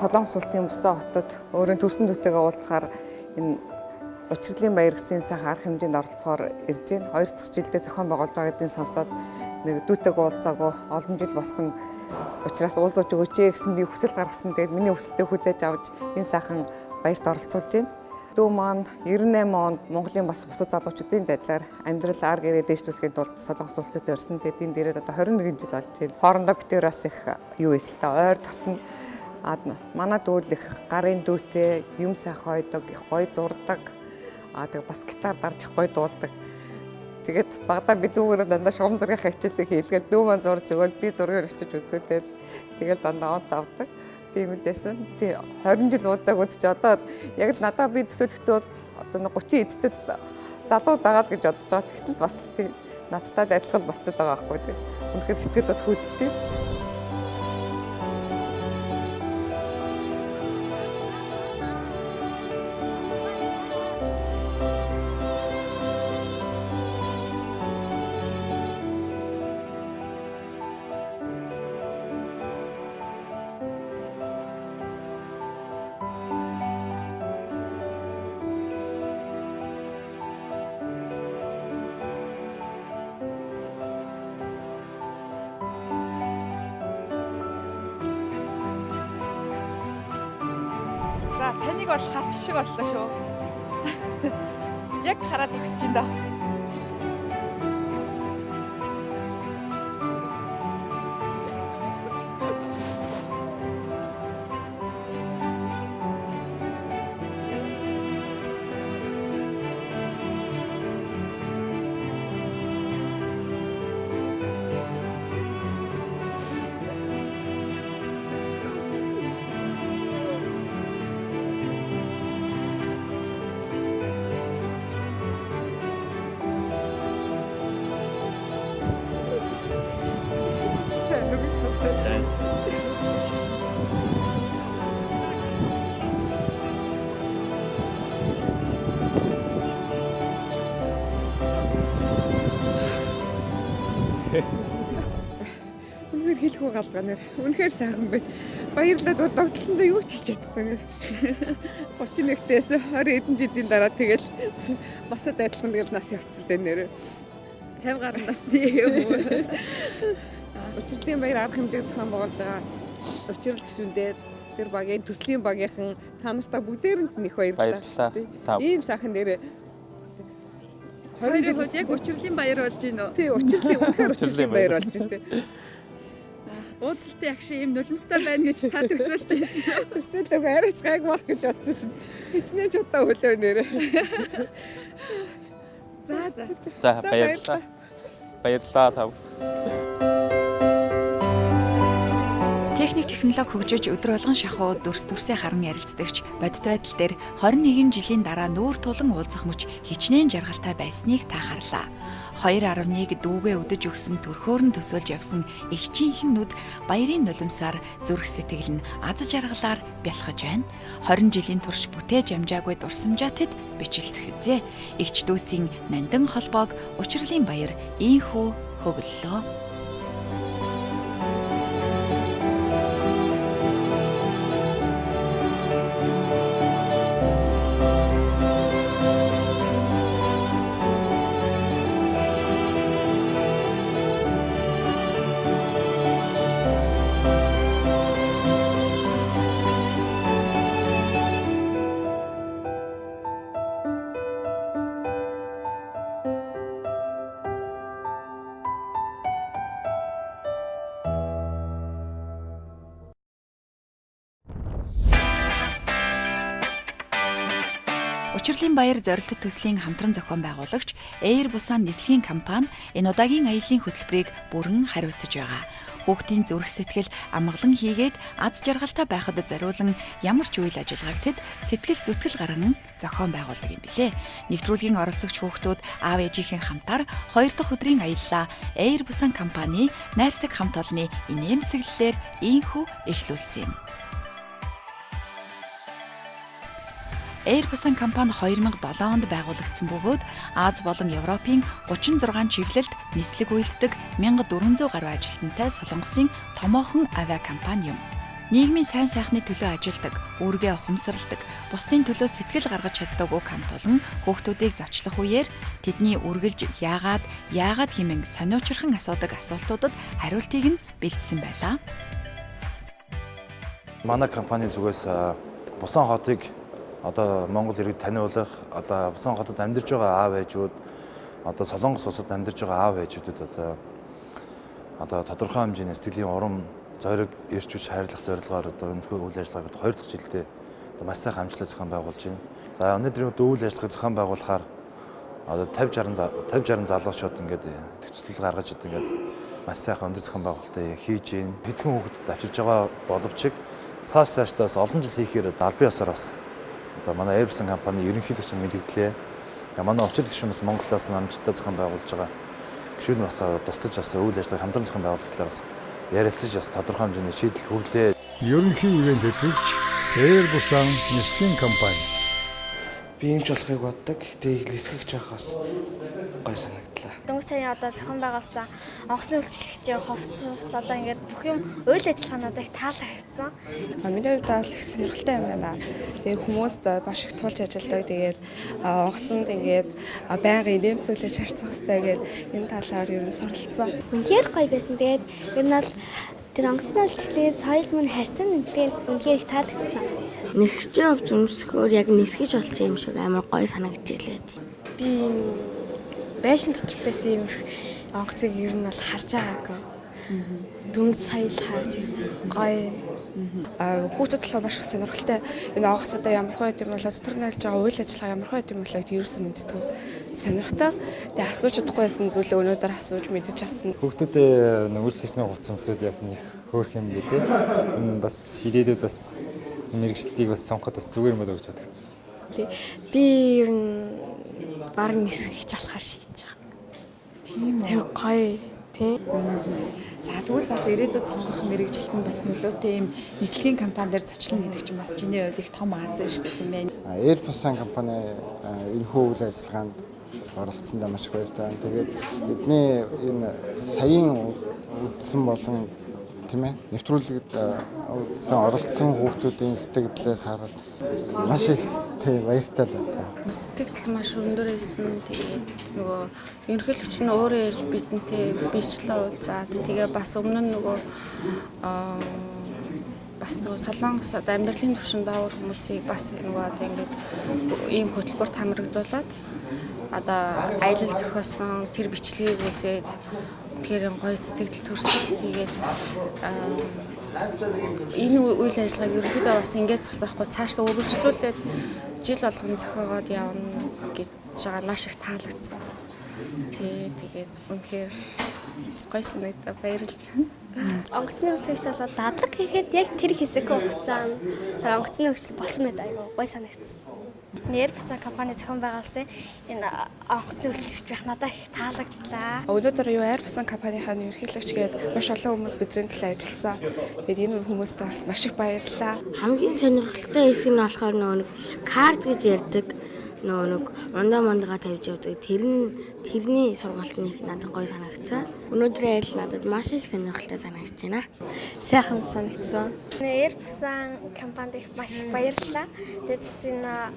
Солонгос улсын Бусан хотод өөрийн төрсөн дүүтэйгээ уулзахаар энэ Учралин баяр гэсэн сайхан арга хэмжээнд оролцохоор ирж байна. 2 дахь жилдээ зохион байгуулж байгаа гэдгийг сонсоод нэг дүүтэйгээ уулзаагүй олон жил болсон учраас уулзаж өгөөч гэсэн би хүсэл гаргасан. Тэгээд миний хүсэлтэд хүлээж авч энэ сайхан баярт оролцуулж байна. Дүү маань 98 онд Монголын бас бусад залуучуудын байдлаар амьдрал арга ирээ дэвшүүлэхийн тулд Солонгос улсад ирсэн. Тэгээд энэ дээрээ одоо 21 жил болж байна. Хоорондоо битээр бас их юу эсэл та ойр дотно. Манай дүүл их гарын дүүтэй, юм сайхан ойдог, их гоё зурдаг. Тэгээд бас гитар дарж их гоё дуулдаг. Тэгээд багадаа би дүүгээрээ дандаа шугам зургийн хичээлээ хийлгээд дүү маань зурж өгөөл би зургийг очиж үзүүлээд тэгээд дандаа онц авдаг. Тийм л байсан. Тий 20 жил уулзаагүй ч одоо яг надад би төсөөлөхдөө бол одоо 30 эдтэй залуу дагаад гэж бодож байгаа. Тэгтэл бас надтай адилхан болчиход байгаа байхгүй тийм. Үнэхээр сэтгэл бол хөдөлж байна. За таныг бол харчих шиг боллоо шүү. Яг хараа зогсож байна да. Үнэхээр хэлэхгүй галгаа нэр. Үнэхээр сайхан байна. Баярлалаа догтлсондоо юу ч хэлж чадахгүй нэр. 31-ээс 20 эдэн жилийн дараа тэгэл масад адилхан тэгэл нас явцсан дээ нэр. 50 гаруй насны юм уу? Учралын баяр арга хэмжээг зохион байгуулж байгаа. Учрал гишүүндээ тэр багийн төслийн багийнхан та нартай бүгдээрэнд нь их баярлалаа. Ийм сайхан нэр. Хоёрын хувьд яг Учралын баяр болж гин үү? Тий, Учралын баяр болж байна. Уулзалтын яг шиг юм нулимстай байна гэж та төсөөлж байсан. Төсөөлөг арайч гайг мах гэж бодсон чинь хичнээн ч удаа хөлөө нэрэ. За баярлалаа. Баярлалаа тав. Техник технологи хөгжиж өдөр болгон шахуу дүрсээ харан ярилцдагч бодит байдал дээр 21 жилийн дараа нүүр тулан уулзах мөч хичнээн жаргалтай байсныг та харлаа. 2.1 дүүгээ өдөж өгсөн төрхөөр нь төсөөлж явсан эгчийнхэн нүд баярын нулимсаар зүрх сэтгэл нь аз жаргалаар бялхаж байна. 20 жилийн турш бүтээж амжаагүй дурсамжаа тэд бичлцэх үзье. Эгч дүүсийн нандин холбоог Учралын баяр ийхүү хөглөлөө. Учралын баяр зорилт төслийн хамтран зохион байгуулагч Air Busan нислэгийн компани энэ удаагийн аяллаа хөтөлбөрийг бүрэн хариуцаж байгаа. Хүүхдийн зүрх сэтгэл амгалан хийгээд аз жаргалтай байхад зориулан ямар ч үйл ажиллагааг тэд сэтгэл зүтгэл гарган зохион байгуулдаг юм билээ. Нэвтрүүлгийн оролцогч хүүхдүүд аав ээжийнхэн хамтаар 2 дахь өдрийн аяллаа Air Busan компани найрсаг хамт олонны инээмсэглэлээр ийхүү эхлүүлсэн юм. Air Busan компани 2007 онд байгуулагдсан бөгөөд Аз болон Европын 36 чиглэлд нислэг үйлддэг 1400 гаруй ажилтнтай Солонгосын томоохон авиакомпани юм. Нийгмийн сайн сайхны төлөө ажилдаг, үүргээ ухамсарладаг, бусдын төлөө сэтгэл гаргаж чаддаг уг хамт олон хүүхдүүдийг зочлох үеэр тэдний үргэлж яагаад хэмээн сониучрхан асуудаг асуултуудад хариултыг нь бэлдсэн байлаа. Манай компани зүгээс Бусан хотыг одоо Монгол иргэд таниулах, одоо Бусан хотод амьдарч байгаа аав ээжүүд, одоо Солонгос улсад амьдарч байгаа аав ээжүүдэд одоо тодорхой хэмжээний сэтгэлийн урам, зориг, эрч хүч хайрлах зорилгоор одоо өнөхөө үйл ажиллагааг 2 дахь жилдээ маш сайхан амжилттай зохион байгуулж байна. За өнөөдрийн үйл ажиллагааг зохион байгуулахаар одоо 50-60 залуучууд ингээд төгсгөл гаргаж ингээд маш сайхан өндөр зохион байгуулалтыг хийж байна. Хэдхэн хүүхдэд авчирж байгаа боловч цаашдаас олон жил хийхээр албан ёсоор бас одоо манай Airbus компани ерөнхийлөгч мэдгдлээ. Манай очил гишүүн бас Монголоос амжилттай зохион байгуулж байгаа. Гишүүд нь бас тусдаж бас үйл ажиллагааг хамтран зохион байгуулах талаар бас ярилцаж бас тодорхой хэмжээний шийдэл хүрлээ. Ерөнхий ивент хөтлөгч Airbus-ын нислэгийн компани. Би юмч болохыг боддог. Гэхдээ нисгэж явах бас гой санагдлаа. Дөнгөж сая одоо зохион байгуулсан онгоцны үйлчлэгч ховц одоо ингээд бүх юм үйл ажиллагаа надад их таалагдсан. Миний хувьд бол их сонирхолтой юм байна. Тэгээ хүмүүст маш их тулж ажилладаг. Тэгээд онгоцонд ингээд байнгын нэмсүүлж харьцах хэрэгтэй гэдэг энэ талаар ер нь суралцсан. Үнэхээр гоё байсан. Тэгээд ер нь бол тэр онгоцны үйлчлэгээ соёл мөн харьцан нэмлэгээр үнэхээр их таалагдсан. Нисгэж явж өмсөхөөр яг нисгэж болсон юм шиг амар гоё санагдаж илээд. Би байшин дотор байсан юм онгоцыг ер нь бол харж байгаагүй. Дүнд соёл харж ирсэн. Гоё. Хүүхдүүд болохоор маш их сонирхолтой. Энэ онгоц одоо ямар хөө юм бол дотор нь ялж байгаа үйл ажиллагаа ямар хөө юм бол ерөөсөн мэддэг. Сонирхтой. Тэгээ асууж чадахгүйсэн зүйлээ өнөөдөр асууж мэдэж авсан. Хүүхдүүдээ үйлчлэгчний хувцас өмсөд яасан их хөөх юм бэ те. Энэ бас ирээдүйд бас мэрэгчлэлтийг бас сонгоход бас зүгээр юм болоо гэж бодогдсон. Би ер нь баг нисгэж алахаар шийдэж байгаа. Тийм үү. Гоё. Тийм. За тэгвэл бас ирээдүйд сонгох мэрэгжилт нь бас нөлөөтэй юм нислэгийн компани дээр зочлон гэдэг чинь бас чиний хувьд их том аз шүү дээ тийм ээ. Airbus компани энэ үйл ажиллагаанд оролцсондоо маш их баяртай байна. Тэгээд бидний энэ саяын үдсэн болон тийм ээ нэвтрүүлэгт оролцсон хүүхдүүдийн сэтгэлдээс хараад маш их баяртай л байна. Сэтгэл маш өндөр байсан. Тэгээд нөгөө ерөнхийлөгч нь өөрөө ирж бидэнтэй бичлэн уулзаад тэгээ бас өмнө нь нөгөө бас нөгөө солонгос амьдралын түвшинд давуу хүмүүсийг бас нөгөө одоо ингээд ийм хөтөлбөрт хамрагдуулаад одоо аялал зохиосон тэр бичлэгийг үзээд тэгэхээр гоё сэтгэл төрсөн. Тэгээд энэ үйл ажиллагааг ерөнхийдөө бас ингээд зогсоохгүй цаашдаа үргэлжлүүлээд жил болгон зохиогоод явна гэж байгаа маш их таалагдсан. Тэгээд үнэхээр гоё санагдаа баярлж байна. Онгоцны үйлчлэгч болоод дадлаг хийхэд яг тэр хэсэг хугацаанд тэр онгоцны үйлчлэл болсон мэт аяга гоё санагдсан. Airbus компани зохион байгуулсан энэ онгоцны үйлчлэгч байх надад их таалагдлаа. Өнөөдөр юу Airbus компанийнхаа ерөнхийлөгчгээд маш олон хүмүүс бидний төлөө ажилласан. Тэгээд энэ хүмүүстээ маш их баярлалаа. Хамгийн сонирхолтой хэсэг нь болохоор нөгөө карт гэж ярьдаг нөгөө ундаа тавьж явдаг. Тэрний сургалт нь их надад гоё санагдсан. Өнөөдрийн аялал надад маш их сонирхолтой санагдаж байна. Сайхан санагдсан. Airbus компанид их маш их баярлалаа. Тэгээд энэ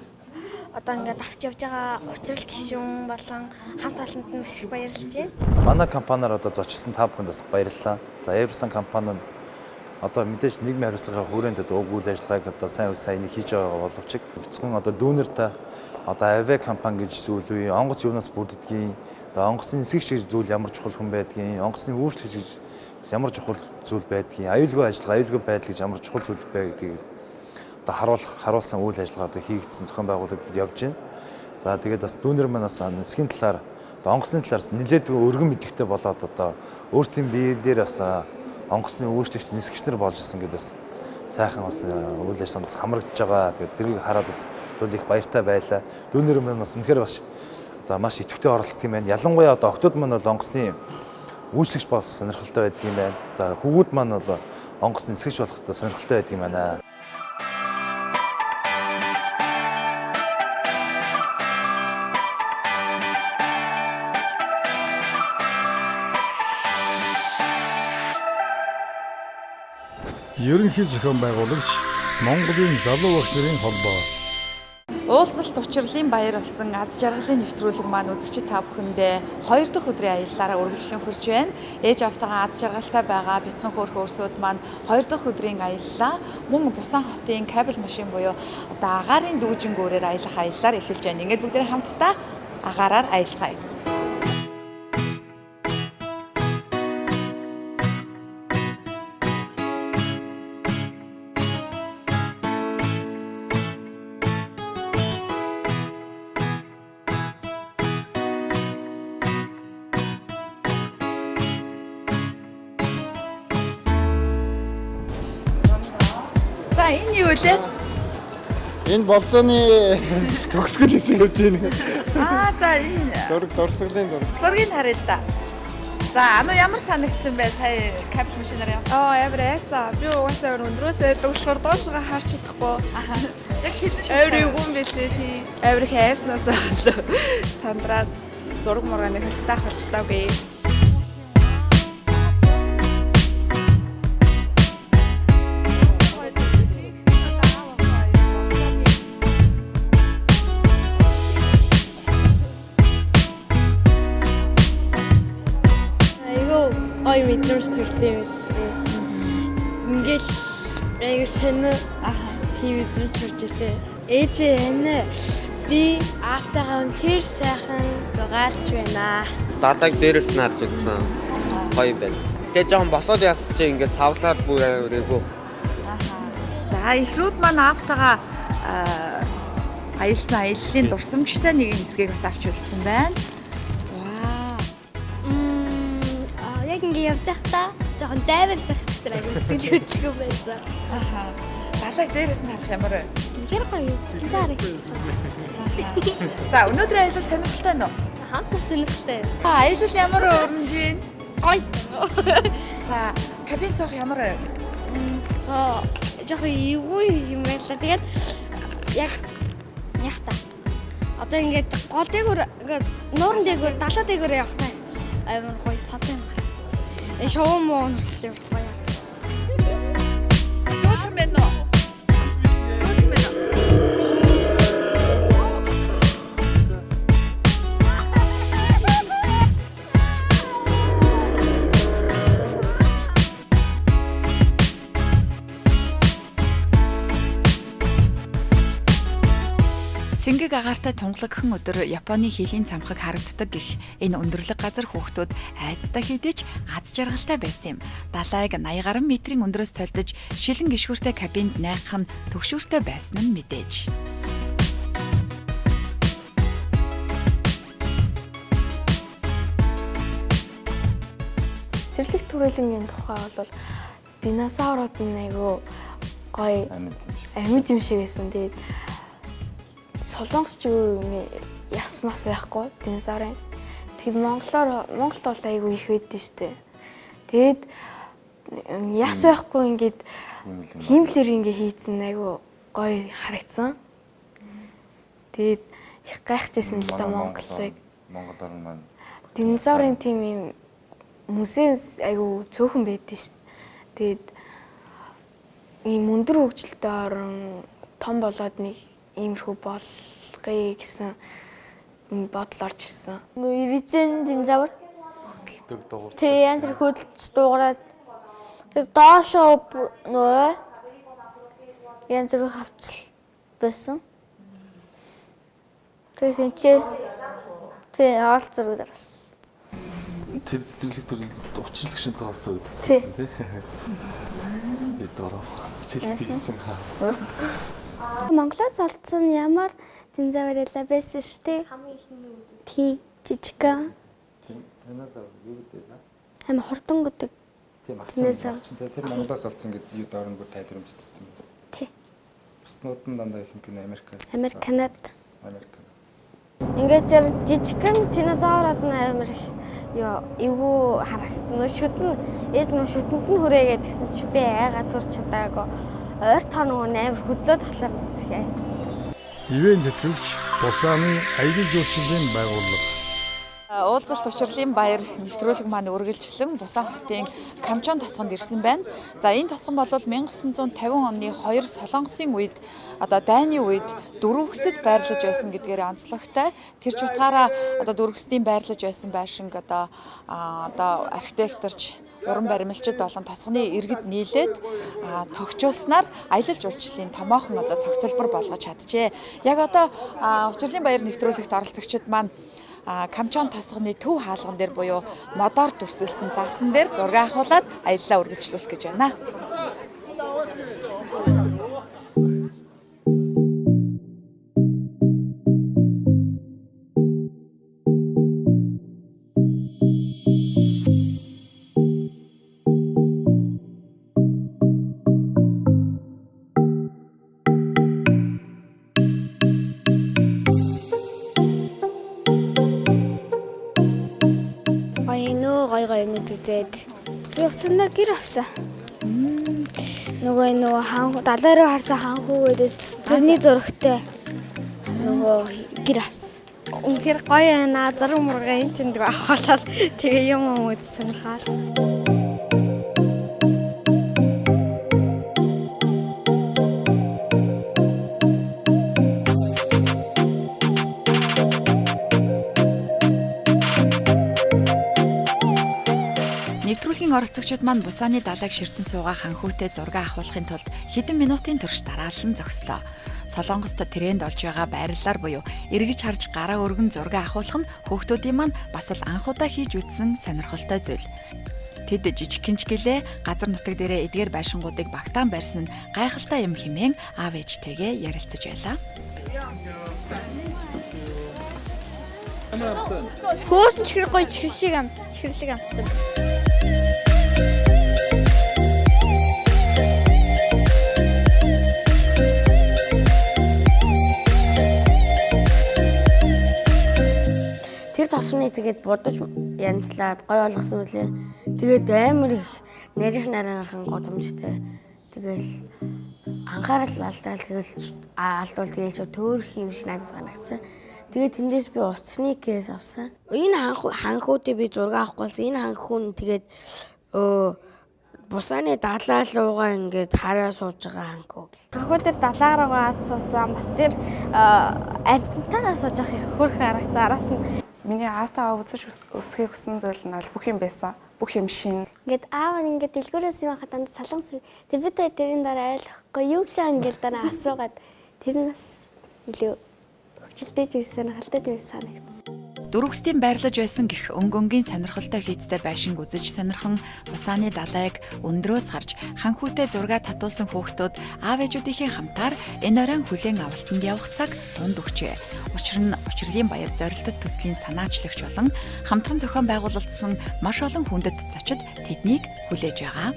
одоо ингээд авч явж байгаа Uchraliin гишүүн болон хамт олонд нь маш их баярлж байна. Манай компаниар одоо зочилсан та бүхэнд бас баярлалаа. За Airbus компани нь одоо мэдээж нийгмийн хариуцлагын хүрээнд уг үйл ажиллагааг одоо сайн хийж байгаа боловч зөвхөн одоо дүүнертэй одоо авиа компани гэж зүйл үе онгоц юунаас бүрддгийг одоо онгоцны нисгэгч гэж зүйл ямар чухал хүн байдгийг онгоцны үйлчлэгч гэж ямар чухал зүйл байдгийг аюулгүй ажиллагаа аюулгүй байдал гэж ямар чухал зүйл байдгийг одоо харуулсан үйл ажиллагаа одоо хийгдсэн зохион байгуулалтад явж байна. За тэгээд бас дүүнер маань бас нисгийн талаар одоо онгоцны талаар нэлээд өргөн мэдлэгтэй болоод одоо өөрсдийн бие дээр бас онгоцны үйлчлэгч нисгэгчнэр болж исэн гэдээ бас сайхан бас үйл ажиллагаанд хамрагдж байгаа. Тэгээд тэрийг хараад бас их баяртай байлаа. Дүүнер маань бас үнэхээр бас одоо маш идэвхтэй оролцдог юм байна. Ялангуяа одоо октод маань бол онгоцны үйлчлэгч болох сонирхолтой байдаг юм байна. За хүүгүүд маань бол онгоцны нисгэгч болох сонирхолтой байдаг юм байна. Ерөнхий зохион байгуулагч Монголын залуу багш нарын холбоо. Уулзалт Uchraliin баяр болсон аз жаргалын нэвтрүүлэг маань үзэгчид та бүхэндээ 2 дахь өдрийн аяллаараа үргэлжлэн хүрч байна. Ээж автайгаа аз жаргалтай байгаа бяцхан хөөрхөн өрсөд маань 2 дахь өдрийн аяллаа мөн Бусан хотын кабель машин буюу одоо агаарын дүүжингүүрээр аялах аяллаар эхэлж байна. Ингээд бүгдээ хамтдаа агаараар аялцгаая. За энэ юу вэ? Энэ болзооны төгсгөл хийсэн явж байна. За энэ Зураг дурсгалын зураг. зургийг харъя л да. За ану ямар санагдсан бэ? Сая кабель машинаар яв. Ямар айсан. Би угаасаа өндрөөсөө дуглахаар доошоо харч чадахгүй. Яг шилэн Авир юм бэлээ тий. Авир хайснаас болоо сандраад зураг мургааны хөлтөөх болчтоогүй. Ой мэдэрч төртэй байлээ. Ингээл аяг шинэ тийм мэдэрч төрж илээ. Ээжээ энэ би аавтайгаа үнэхээр сайхан зугаалж байна. Дадаг дээрээс нь харж үзсэн. Гоё байна. Тэгээ жоохон босоод ясч ингээд савлаад бүр аягүй. За эхлүүд маань аавтайгаа аялсан аяллаа дурсамжтай нэгэн хэсгийг бас авч үлдсэн байна. Яг ингэ явж байхдаа жоохон дайвар зах хэсгээр аягүй сэтгэл хөдлөг байсан. Далайг дээрээс нь харах ямар вэ? Тэр гоё үзсэн даа гэсэн. За өнөөдөр аялал сонирхолтой нь уу? Сонирхолтой. Аялал ямар өрнөж байна? Гоё. За кабин цог ямар вэ? Жоохон эвгүй юм байлаа. Тэгээд яг та. Одоо ингээд гол дээгүүр ингээд нууран дээгүүр далаа дээгүүр явахтай амар гоё сад юм. Шоу муу нүртэл гоё харагдсан. Зөөлх мэн үү? Зөөлх мэн үү? Цэнгэг агаартай тунгалагхан өдөр Японы хилийн цамхаг харагддаг гэх энэ өндөрлөг газар хүүхдүүд айцтай хідэж аз жаргалтай байсан юм. Далайг 80 гаруй метрийн өндрөөс толдож шилэн гишгүүртэй кабинд найгах нь төгшүүртэй байсан нь мэдээж. Цэцэрлэг түрээлэнгийн тухай бол динозаврууд нь айгүй гоё амьд юм шиг байсан. Тэгээд Солонгосч юу яс мас байхгүй динозаврын. Тэгээд Монголд бол айгүй их байдэн штэ. Тэгээд яс байхгүй ингээд тиймлэр ингээ хийцэн айгүй гоё харагдсан. Тэгээд их гайхажсэн л да Монголыг. Монголоор маань Динозаврын тийм юм музей айгүй цөөхөн байдэн штэ. Тэгээд ийм өндөр хөгжилтэй орон том болоод нэг иймэрхүү болгоё гэсэн бодол орж ирсэн. Ирээдүйн динозавр хөдөлдөг дуугар. Тэг янз бүр хөдөлж дуугараад тэг доошоо нөө янз бүр хавцал байсан. Тэг орол зураг дарсан. Тэр цэцэрлэг төрөл учрлаг шинтэй болсон үед тий. Би дөрөв селфи хийсэн хаа. Монголоос олдсон ямар динозавр байсан шүү дээ. Хамгийн ихний үү? Тий, жижигхэн. Динозавр юу гэдэг вэ? Хам хурдан гэдэг. Тийм ахсан. Тэр Монголоос олдсон гэдэг юу доорногоо тайлбарчилсан юм. Тий. Буснууд нь дандаа ихэнх нь Америкаас. Американад. Ингээд тэр жижигхэн динозаврууд нь амар эвгүй харагдана. Шүтэн ээж нь шүтэнд нь хүрээгээд гэсэн чи би айгаа турч чадаагүй. Ойр тоо нөгөө амар хөдлөөд талаар нас их айс. Ивэн тэтгэвч тусааны аягийн жуулчлалын байгууллага. Уулзалт Учралин баяр нэвтрүүлэг маань үргэлжлэн Бусан хотын Камчон тосгонд ирсэн байна. За энэ тосгон бол 1950 оны 2 Солонгосын үед одоо дайны үед дөрвөсөд байрлаж байсан гэдгээр онцлогтой. Тэр ч утгаараа одоо дөрвөсдийн байрлаж байсан байшинг одоо архитекторч уран баримлчид болон тосгоны иргэд нийлээд тогтчулснаар аялал жуулчлалын томоохон одоо цогцлбор болгож чаджээ. Яг одоо Учралин баяр нэвтрүүлэгт оролцогчид маань Камчон тосгоны төв хаалган дээр буюу модоор дүрсэлсэн загсан дээр зураг авахуулаад аяллаа үргэлжлүүлэх гэж байна. үзээд би уцандаа гэр авсан. Нөгөө хаан далай руу харсан хаан хүүгээс тэрний зурагтай нөгөө гэр авсан. Үнэхээр гоё байна. Зураг мургаа энэ тэнд авахлаа. Тэгээ юм үз сонирхол. Нэвтрүүлгийн оролцогчид маань Бусааны далайг ширтэн суугаа ханхүүтэй зураг авахын тулд хэдэн минутын турш дараалан зогслоо. Солонгост тренд болж байгаа байрлалаар буюу эргэж харж гараа өргөн зураг авахулах нь хүүхдүүдийн маань бас л анхудаа хийж үзсэн сонирхолтой зүйл. Тэд жижигхэн ч гэлээ газар нутаг дээрээ эдгээр байшингуудыг багтаан барьсан нь гайхалтай юм хэмээн аав ээжтэйгээ ярилцаж байлаа. Скөөс нь чихэр гоё чихшиг амт, чихэрлэг амт. Тэр тосгоны тэгээд будаж янзлаад гой болгосон үлээ. Тэгээд амар их нарийнх нарийнхан годомжтой. Тэгэл анхаарал алдаад тэгэл алдвал тэгээд төөрөх юм шиг надад санагдсан. Тэгээд тэндээс би уцсны кэс авсан. Энэ ханхуудыг би зураг авахгүй болсон. Энэ ханхүүн тэгээд Бусааны далай руугаа ингээд хараа сууж байгаа ханхуу. Ханхуу дээр далай руугаа ард суусан. Бас тэр амтнтайгаас жоох их хөрх харагцсан. Араас нь миний аатаа үзэхийг хүссэн зүйл нь бол бүх юм байсан. Бүх юм шин. Ингээд аав нь ингээд дэлгүүрээс юм хахад дандаа салгасан. Тэг бид хоёр тэрийн дараа ойлгохгүй юу ч ангил дараа асуугаад тэр нас илүү хөвчлөлтэй ч байсан, халтайд байсан санагдсан. Дөрөвсдийн байрлаж байсан гэх өнгөнгийн сонирхолтой хийцтэй байшинг үзэж сонирхон Бусааны далайг өндрөөс харж ханхүүтэй зураг татуулсан хүүхдүүд аав ээжүүдийн хамтаар энэ оройн хүлээн авалтанд явах цаг дунд өгчээ. Учир нь Uchraliin баяр зорилттой төслийн санаачлагч болон хамтран зохион байгуулагдсан маш олон хүндэт зочид тэднийг хүлээж байгаа.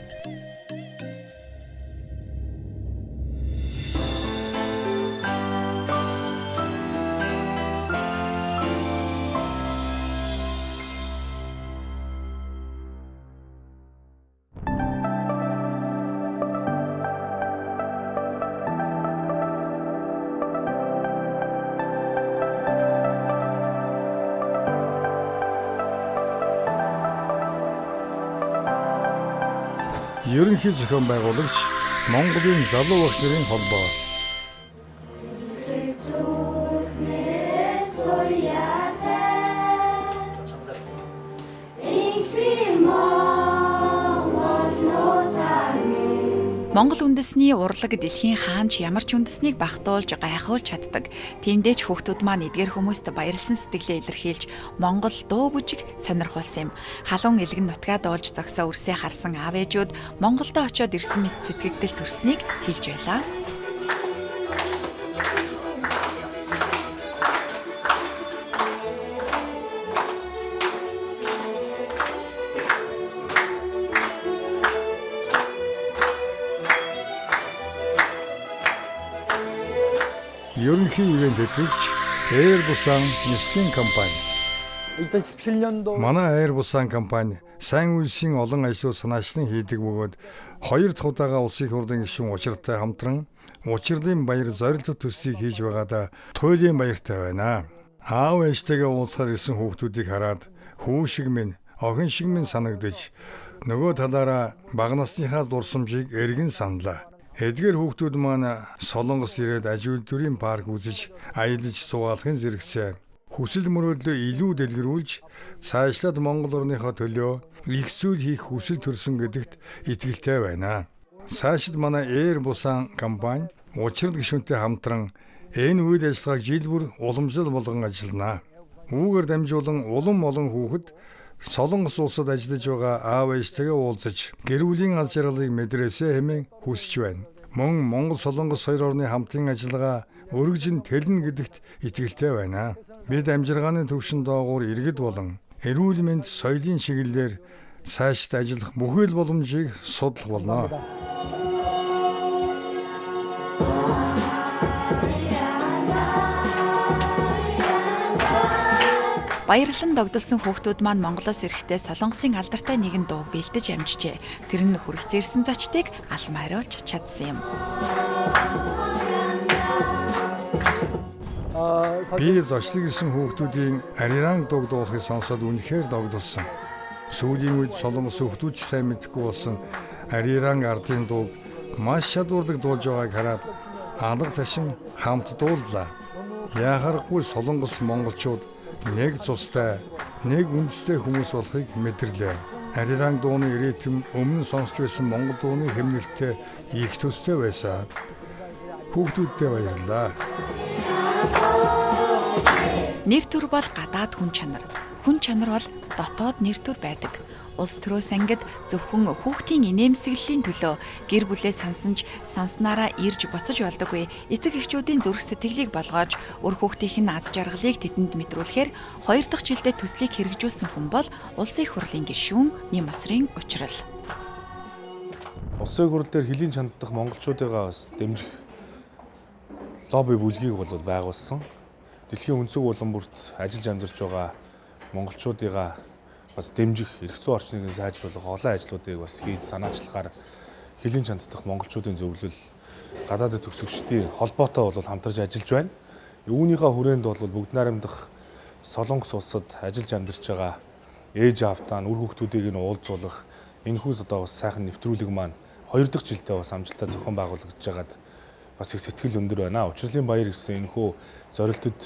Ерөнхий зохион байгуулагч Монголын залуу багш нарын холбоо. Монгол үндэсний урлаг дэлхийн хаанч ямар ч үндэснийг багтуулж гайхуулж чаддаг. Тиймдээч хүүхдүүд маань эдгээр хүмүүст баярлсан сэтгэлээ илэрхийлж Монгол дуу бүжиг сонирхуулсан юм. Халуун элгэн нутгаа дуулж зогсоо үрсээ харсан аав ээжүүд Монголдо очиод ирсэн мэт сэтгэгдэл төрснийг хэлж байлаа. Ерөнхий ивент эдгэгч Air Busan нислэгийн компани. 2017년도 манай Air Busan компани сайн үйлсийн олон ажлууд санаачлан хийдэг бөгөөд хоёр дахь удаага улсын хурлын гишүүн Учртай хамтран Uchraliin баяр зорилттой төслийг хийж байгаадаа туйлын баяртай байна. Аав ээжтэйгээ уулзахаар ирсэн хүүхдүүдийг хараад хүү шиг минь, охин шиг минь санагдаж нөгөө талаараа бага насныхаа дурсамжийг эргэн саналаа. Эдгээр хүүхдүүд маань Солонгос ирээд аж үйлдвэрийн парк үзэж, аялаж суугаалахын зэрэгцээ. Хүсэл мөрөөдлөө илүү дэлгэрүүлж, цаашлаад Монгол орныхоо төлөө их зүйл хийх хүсэл төрсөн гэдэгт итгэлтэй байна. Цаашид манай Air Busan компани Uchraliin гишүүнтэй хамтран энэ үйл ажиллагааг жил бүр уламжлал болгон ажиллана. Үүгээр дамжуулан улам олон хүүхэд Солонгос улсад ажиллаж байгаа аав ээжтэйгээ уулзаж, гэр бүлийн аз жаргалыг мэдрээсэй хэмээн хүсэж байна. Мөн Монгол Солонгос хоёр орны хамтын ажиллагаа өргөжин тэлнэ гэдэгт итгэлтэй байна. Бид амжиргааны төвшин доогуур иргэд болон эрүүл мэнд соёлын чиглэлээр цаашид ажиллах бүхэл боломжийг судлах болно. Баярлан догдолсон хүүхдүүд маань Монголоос ирэхдээ Солонгосын алдартай нэгэн дуу бэлдэж амжжээ. Тэр нь хүрэлцэн ирсэн зочдыг алмааруулж чадсан юм. Би зочлог ирсэн хүүхдүүдийн ариран дуг дуулахыг сонсоод үнэхээр догдолсон. Сүүлийн үед Солонгос хүүхдүүд ч сайн мэдэхгүй болсон ариран ардын дуг маш чадвардаг дуулж байгааг хараад алга ташин хамт дууллаа. Яхаггүй Солонгос монголчууд нэг цустай, нэг үндэстэй хүмүүс болохыг мэдэрлээ. Ариран дууны ритм өмнө сонсч байсан монгол дууны хэмнэлттэй их төстэй байсан. Хүүхдүүдтэй баярлалаа. Нэр төр бол гадаад хүн чанар. Хүн чанар бол дотоод нэр төр байдаг. Улс төрөөс ангид зөвхөн хүүхдийн инээмсэглэлийн төлөө гэр бүлээ санснараа ирж буцаж болдоггүй. Эцэг эхчүүдийн зүрх сэтгэлийг болгоож өр хүүхдийн аз жаргалыг тэдэнд мэдрүүлэхээр 2 дахь жилдээ төслийг хэрэгжүүлсэн хүн бол улсын их хурлын гишүүн Нэм усрын Учрал. Улсын хурал дээр хөлийн чанддах монголчуудыгаа бас дэмжих лобби бүлгийг бол байгуулсан. Дэлхийн өнцөг улам бүрт ажиллаж амьдарч байгаа монголчуудыгаа бас дэмжих, эрх зүйн орчныг сайжруулах олон ажлуудыг бас хийж санаачлахаар хөлийн чанддах монголчуудын зөвлөл гадаадд төгсөгчдийн холбоотой бол хамтарч ажиллаж байна. Үүнийхээ хүрээнд бол бүгд найрамдах Солонгос улсад ажиллаж амьдарч байгаа ээж аавтаа үр хүүхдүүдийг нь уулзуулах энэхүү одоо бас сайхан нэвтрүүлэг маань 2 дахь жилдээ бас амжилттай зохион байгуулагдж байгаад бас их сэтгэл өндөр байна. Учралин баяр гэсэн энэхүү зорилтод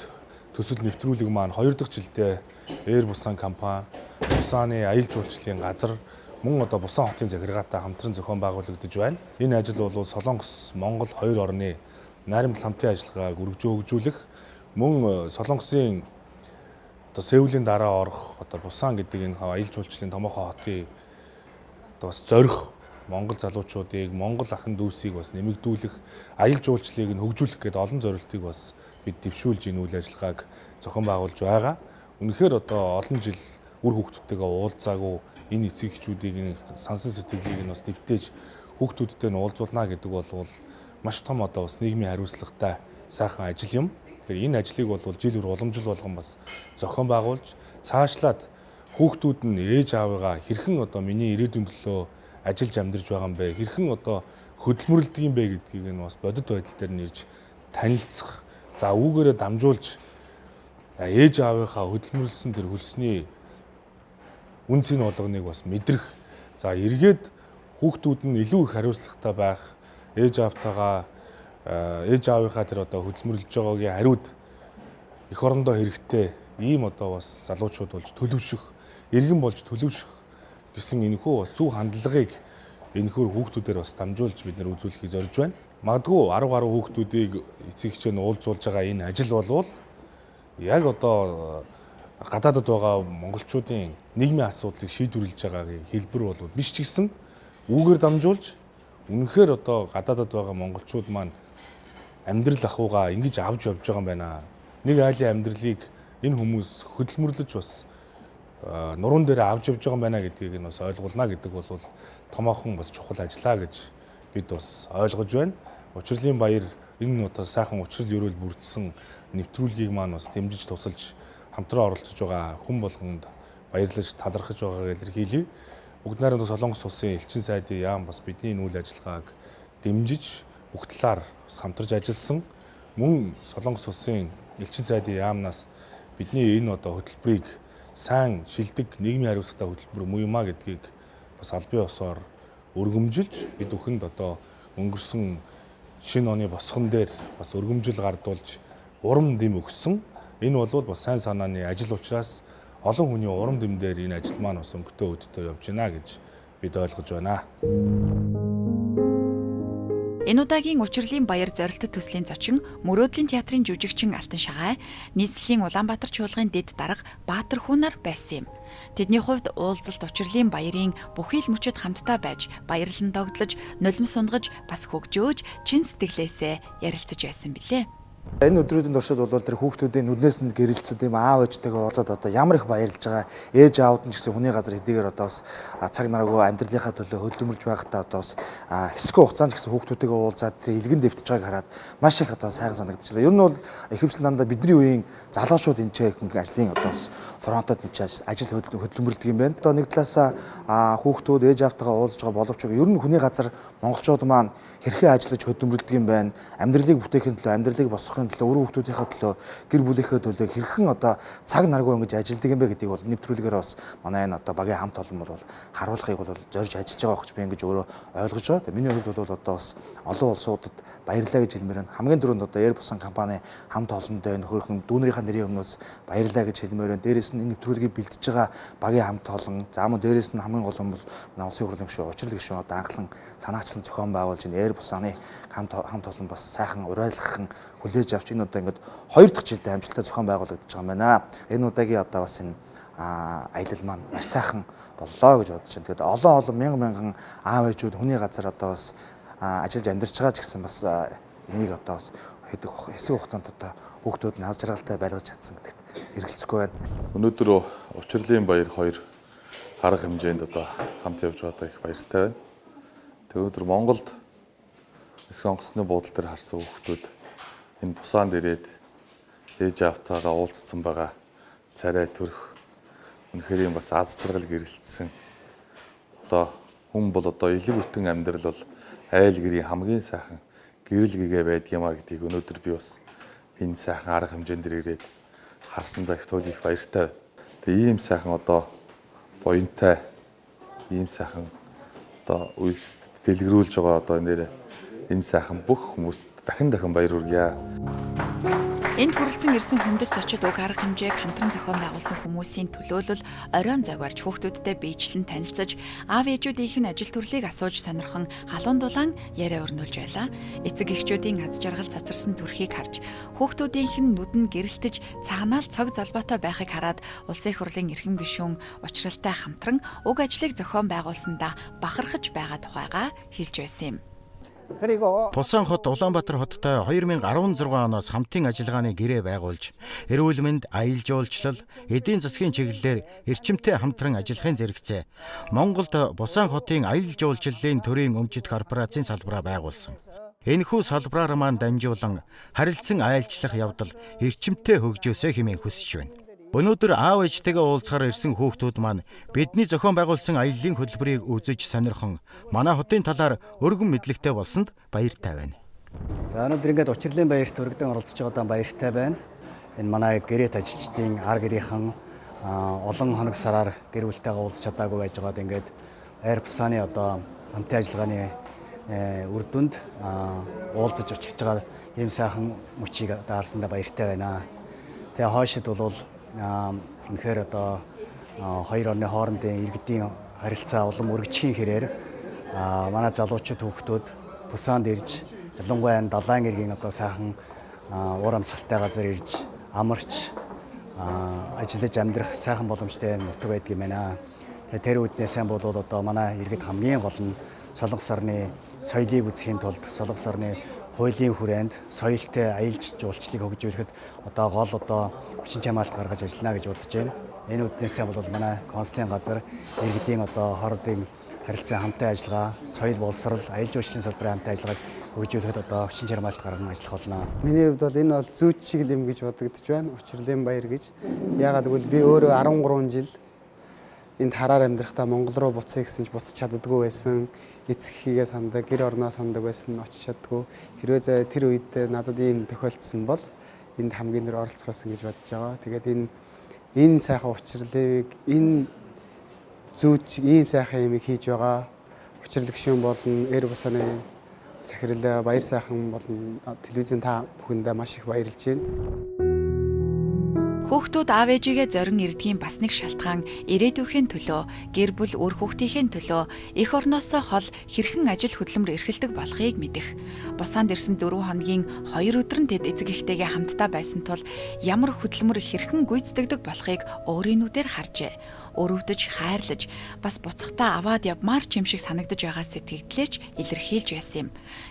төсөл нэвтрүүлэг маань 2 дахь жилдээ Эйр бусан компани, Бусааны аялал жуулчлалын газар мөн одоо Бусан хотын захиргаатай хамтран зохион байгуулагдаж байна. Энэ ажил бол Солонгос, Монгол хоёр орны найрамдал хамтын ажиллагааг өргөжүүлэх мөн Солонгосын одоо Сеулийн дараа орох одоо Бусан гэдэг энэ аялал жуулчлалын томоохон хотын одоо бас зорих Монгол залуучуудыг, Монгол ахын дүүсийг бас нэмэгдүүлэх, аялал жуулчлалыг нь хөгжүүлэх гэдэг олон зорилтыг бас бид дэвшүүлж энэ үйл ажиллагааг зохион байгуулж байгаа. Үнэхээр одоо олон жил үр хүүхдүүдтэйгээ уулзаагүй энэ эцэг эхчүүдийн сансан сэтгэлийг нь бас дэвтээж хүүхдүүдтэй нь уулзуулна гэдэг бол маш том одоо бас нийгмийн хариуцлагатай сайхан ажил юм. Тэгэхээр энэ ажлыг бол жил бүр уламжил болгон бас зохион байгуулж цаашлаад хүүхдүүд нь ээж аавыгаа хэрхэн одоо миний ирээдүйн төлөө ажиллаж амьдарч байгаа юм бэ? Хэрхэн одоо хөдөлмөрлөдөг юм бэ гэдгийг нь бас бодит байдал дээр нь ирж танилцах. За үүгээрээ дамжуулж ээж аавынхаа хөдөлмөрлсөн тэр хөлсний үн цэн болгоныг бас мэдрэх. За эргээд хүүхдүүд нь илүү их хариуцлагатай байх. Ээж аавынхаа тэр одоо хөдөлмөрлөж байгаагийн хариуд эх орондоо хэрэгтэй. Ийм одоо бас залуучууд болж төлөвшөх, иргэн болж төлөвшөх гэсэн энэхүү бас зөв хандлагыг энэхүү хүүхдүүдээр бас дамжуулж бид нар үзүүлэхийг зорж байна. Магадгүй 10 гаруй хүүхдүүдийг эцэг эхчээ нь уулзуулж байгаа энэ ажил болвол яг одоо гадаадд байгаа монголчуудын нийгмийн асуудлыг шийдвэрлэж байгаагийн хэлбэр бол биш ч гэсэн үүгээр дамжуулж үнэхээр одоо гадаадд байгаа монголчууд маань амьдрал ахуйгаа ингэж авч явж байгаа юм байна. Нэг айлын амьдралыг энэ хүмүүс хөдөлмөрлөж бас нуруунд дээр авч явж байгаа юм байна гэдгийг нь бас ойлгуулна гэдэг бол томоохон бас чухал ажиллаа гэж бид бас ойлгож байна. Учралин баяр энэ одоо сайхан учрал өрөөл бүрдсэн нэвтрүүлгийг маань бас дэмжиж тусалж хамтран оролцож байгаа хүн болгонд баярлаж талархаж байгаагаа илэрхийлье. Бүгд найрамдах Солонгос улсын элчин сайдын яам бас бидний энэ үйл ажиллагааг дэмжиж бүх талаар бас хамтарч ажилласан. Мөн Солонгос улсын элчин сайдын яамнаас бидний энэ одоо хөтөлбөрийг сайн шилдэг нийгмийн хариуцлагатай хөтөлбөр муу юмаа гэдгийг бас аль бие усаар өргөмжилж бид бүхэнд одоо өнгөрсөн шинэ оны босгон дээр бас өргөмжил гардуулж урам дэм өгсөн. Энэ бол бас сайн санааны ажил учраас олон хүний урам дэмдээр энэ ажил маань бас өнгөтэй өдөртөө явж байна гэж бид ойлгож байна. Энэ удаагийн Учралин баяр зорилттой төслийн зочин Мөрөөдлийн театрын жүжигчин Алтан Шагай, нийслэлийн Улаанбаатар чуулгын дэд дарга Баатар Хүнар байсан юм. Тэдний хувьд уулзалт Учралин баярын бүхий л мөчөд хамтдаа байж баярлан тогтлож, нулимс сунгаж, бас хөгжөөж, чин сэтгэлээсээ ярилцаж байсан билээ. Энэ өдрүүдийн туршид бол тэр хүүхдүүдийн нүднээс нь гэрэлцсэн тийм аав ээжтэйгээ уулзаад одоо ямар их баярлж байгаа. Ээж аауд нь ч гэсэн хүний газар хэдийгээр одоо бас цаг нараагүй амьдралынхаа төлөө хөдөлмөрлж байхдаа одоо бас хэсэг хугацаанд ч гэсэн хүүхдүүдтэйгээ уулзаад тэр илгэн дэвтэж байгааг хараад маш их одоо сайхан санагдчихлаа. Ер нь бол ихэвчлэн дандаа бидний үеийн залуучууд энэ ч ажлын одоо бас фронтод нчаас ажил хөдөлмөрлөдөг юм байна. Одоо нэг талаасаа хүүхдүүд ээж аавтайгаа уулзж байгаа боловч ер нь хүний газар монголчууд маань хэрхэн ажиллаж хөдөлмөрлөдөг юм байна. Амьдралыг бүтээхийн төлөө, амьдралыг босгохын төлөө, өрөө хүүхдүүдийнхээ төлөө, гэр бүлийнхээ төлөө хэрхэн одоо цаг наргүй ингэж ажилладаг юм бэ гэдгийг бол нэвтрүүлгээр бас манай энэ одоо багийн хамт олон бол харуулахыг бол зорж ажиллаж байгаа гэж би ингэж өөрөө ойлгож байгаа. Тэгээ миний хувьд бол одоо бас олон улсуудад баярлалаа гэж хэлмээр байна. Хамгийн түрүүнд одоо Air бусан компани хамт олондоо энэ хөрхөн дүүнэрийнхээ нэрийн өмнөөс баярлалаа гэж хэлмээр байна. Дээрээс нь энэ нэвтрүүлгийг бэлдэж байгаа багийн хамт олон, за мөн дээрээс нь хамгийн гол нь бол улсын хурлын гишүүн Учралин гишүүн одоо анхлан санаачлан зохион байгуулж энэ Air busаны хамт олон бас сайхан урайлахын хүлээж авч энэ удаа ингээд 2 дахь жилдээ амжилттай зохион байгуулагдаж байгаа юм байна. Энэ удаагийн одоо бас энэ аялал маань маш сайхан боллоо гэж бодож байна. Тэгээд олон мянган аав ээжүүд хүний газар одоо бас ажиллаж амьдарч байгаа ч гэсэн бас энийг одоо бас хэсэг хугацаанд одоо хүүхдүүд нь аз жаргалтай байлгаж чадсан гэдэгт эргэлзэхгүй байна. Өнөөдөр Учралин баяр 2 арга хэмжээнд одоо хамт явж байгаадаа их баяртай байна. Тэгээд өнөөдөр Монголд эсрэг онгоцны буудлын дээр харсан хүүхдүүд энэ бусаанд ирээд ээж аавтайгаа уулзсан байгаа царай төрх үнэхээр юм бас аз жаргал гэрэлтсэн одоо хүн бол одоо элэг бүтэн амьдрал бол айл гэрийн хамгийн сайхан гэрэл гэгээ байдгиймаа гэдгийг өнөөдөр би бас энэ сайхан арга хэмжээнд ирээд харсандаа их туйл их баяртай. Тэгээ ийм сайхан одоо буянтай ийм сайхан одоо үйлс дэлгэрүүлж байгаа одоо энэ сайхан бүх хүмүүст дахин баяр хүргье. Энд хүрэлцэн ирсэн хүндэт зочид уг арга хэмжээг хамтран зохион байгуулсан хүмүүсийн төлөөлөл оройн загварч хүүхдүүдтэй биечлэн танилцаж, аав ээжүүдийнх нь ажил төрлийг асууж сонирхон халуун дулаан яриа өрнүүлж байлаа. Эцэг эхчүүдийн аз жаргал цацарсан төрхийг харж, хүүхдүүдийнх нь нүдэнд гэрэлтэж цаанаал цог золбоотой байхыг хараад улсын хурлын эрхэм гишүүн Учралтай хамтран уг ажлыг зохион байгуулсандаа бахархаж байгаа тухайгаа хэлж байсан юм. Тулсан хот Улаанбаатар хоттой 2016 оноос хамтын ажиллагааны гэрээ байгуулж, эрүүл мэнд, аялал жуулчлал, эдийн засгийн чиглэлээр эрчимтэй хамтран ажиллахын зэрэгцээ Монголд Бусан хотын аялал жуулчлалын төрийн өмчит корпорацийн салбараа байгуулсан. Энэхүү салбараар маань дамжуулан харилцан аялжлах явдал эрчимтэй хөгжөөсэй хэмээн хүсэж байна. Өнөөдөр аав ээжтэйгээ уулзахаар ирсэн хүүхдүүд маань бидний зохион байгуулсан аяллаа хөтөлбөрийг үзэж сонирхон манай хотын талаар өргөн мэдлэгтэй болсонд баяртай байна. За өнөөдөр ингээд Учралин баярт өргөдөн оролцож байгаадаа баяртай байна. Энэ манай гэрээт ажилчдын ар гэрийнхэн олон хоног сараар гэр бүлтэйгээ уулзч чадаагүй байж байгаад ингээд Air busаны одоо хамтын ажиллагааны үр дүнд уулзаж очиж байгаа ийм сайхан мөчийг даарсандаа баяртай байна. Тэгээ хойшид бол үнэхээр одоо хоёр орны хоорондын иргэдийн харилцаа улам өргөжхийн хэрээр манай залуучууд хүүхдүүд Бусанд ирж ялангуяа далайн иргэн одоо сайхан уур амьсгалтай газар ирж амарч ажиллаж амьдрах сайхан боломжтой нутаг байдаг юм байна. Тэр үүднээс сайн болоод одоо манай иргэд хамгийн гол нь Солонгос орны соёлыг үзэхийн тулд Солонгос орны хуулийн хүрээнд соёлтой аялал жуулчлалыг хөгжүүлэхэд одоо гол одоо хүчин чамаалт гаргаж ажиллана гэж бодож байна. Энэ үднээсээ бол манай консулын газар иргэдийн одоо хоорондын харилцаа хамтын ажиллагаа, соёл боловсрол, аялал жуулчлалын салбарын хамтын ажиллагааг хөгжүүлэхэд одоо хүчин чамаалт гарган ажиллах болно. Миний хувьд бол энэ бол зүйч шиг юм гэж бодогдож байна. Учралин баяр гэж. Яагаад гэвэл би өөрөө 13 жил энд хараар амьдрахдаа Монгол руу буцъя гэсэн ч буцаж чаддаггүй байсан. Эцэг эхийгээ сандаг, гэр орноо сандаг байсан, очиж чаддгүй. Хэрвээ тэр үед надад ийм тохиолдсон бол энд хамгийн нэр оролцох байсан гэж бодож байгаа. Тэгээд энэ сайхан Учралыг, энэ зүүж ийм сайхан юмыг хийж байгаа Учрал гишүүн болон Air busаны захирал баяр сайхан болон телевизэн та бүхэндээ маш их баярлж байна. Хүүхдүүд аав ээжигээ зорин ирдгийн бас нэг шалтгаан ирээдүйн төлөө, гэр бүл үр хүүхдийн төлөө эх орноосоо хол хэрхэн ажил хөдөлмөр эрхэлдэг болохыг мэдэх. Бусаанд ирсэн 4 хоногийн 2 өдөр нь тэд эцэг эхтэйгээ хамтдаа байсан тул ямар хөдөлмөр хэрхэн гүйцэтгэдэг болохыг өөрийн нүдээр харжээ. өрөвдөж, хайрлаж, бас буцахтаа аваад явмаар ч юм шиг санагдаж байгаа сэтгэгдлээч илэрхийлж байсан юм.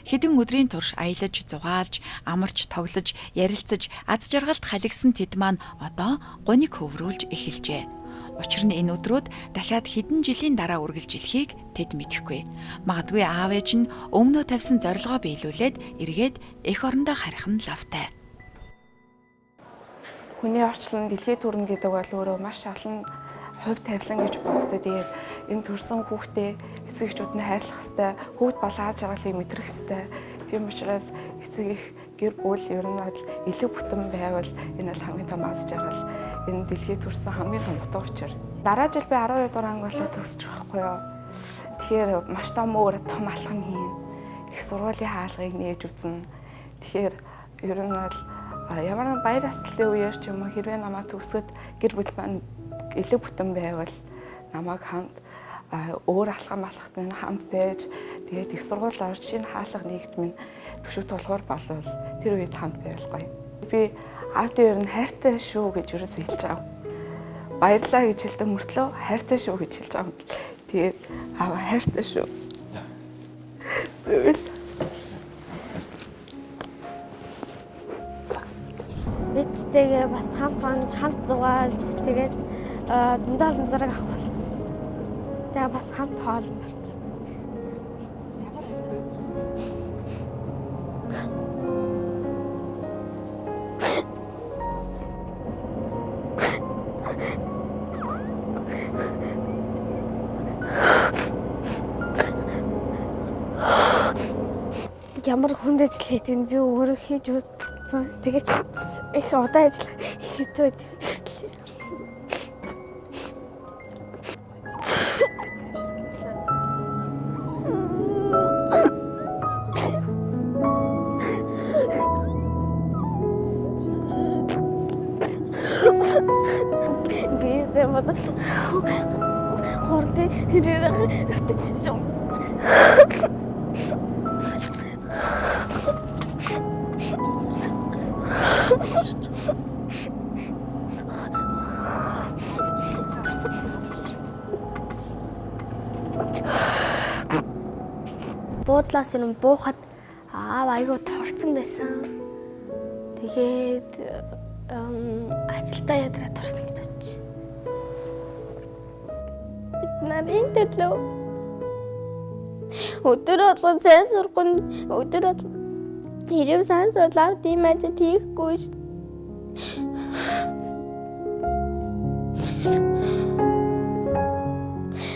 Хэдэн өдрийн турш аялаж, зугаалж, амарч, тоглож, ярилцаж, аз жаргалд халигсан тэд маань одоо гуниг хөврүүлж эхэлжээ. Учир нь энэ өдрүүд дахиад хэдэн жилийн дараа үргэлжилхийг тэд мэдэхгүй. Магадгүй аав ээж нь өмнөө тавьсан зорилгоо биелүүлээд эргээд эх орондоо харих нь лавтай. Хүний орчлон дэлхийд төрнө гэдэг бол өөрөө маш олон хувь тавилан гэж боддог. Тэгээд энэ төрсэн хүүхдээ эцэг эхчүүд нь хайрлах ёстой, хүүхд бол аз жаргалыг мэдрэх ёстой. Тийм учраас эцэг их гэр бүл ер нь бол илүү бүтэн байвал энэ бол хамгийн том аз жаргал. Энэ дэлхийд төрсэн хамгийн том утга учир. Дараа жил би 12 дугаар анги болоод төгсөж байхгүй юу. Тэгэхээр маш том өөр том алхам хийн. Их сургуулийн хаалгыг нээж үзнэ. Тэгэхээр ер нь бол ямар нэгэн баяр ёслолын үеэр ч юм уу хэрвээ намайг төгсгöd гэр бүл маань илүү бүтэн байвал намайг хамт өөр алхам алхахт минь хамт байж тэгээд их сургууль орж шинэ хаалга нэгт минь төшөг тулгуур болвол тэр үед хамт байвал гоё. Би аавд ер нь хайртай шүү гэж юусэн хэлж байгаа. Баярлалаа гэж хэлдэг мөртлөө хайртай шүү гэж хэлж байгаа. Тэгээд аав хайртай шүү. Тэгвэл Эцтэйгээ бас хамт зугаалж тэгээд дундаа олон зэрэг авах болсон. Тэгээ бас хамт хоолнд орч. Ямар хүндэж л хийдэг нь би өөрөө хийж үзсэн. Тэгээд их удаан ажиллах хэцүү байд. Би зэмэд хордын хэрэг ирсэн шүү. Буудлаас юм буухад аав айгуу торцсон байсан. Тэгээд ажилдаа ядраа торсон гэж бодчих. Бид нарын төлөө өдөр болгон сайн сургуун өдөр болгон хэрэг сайн сурлаа тийм ажил хийхгүй шүү.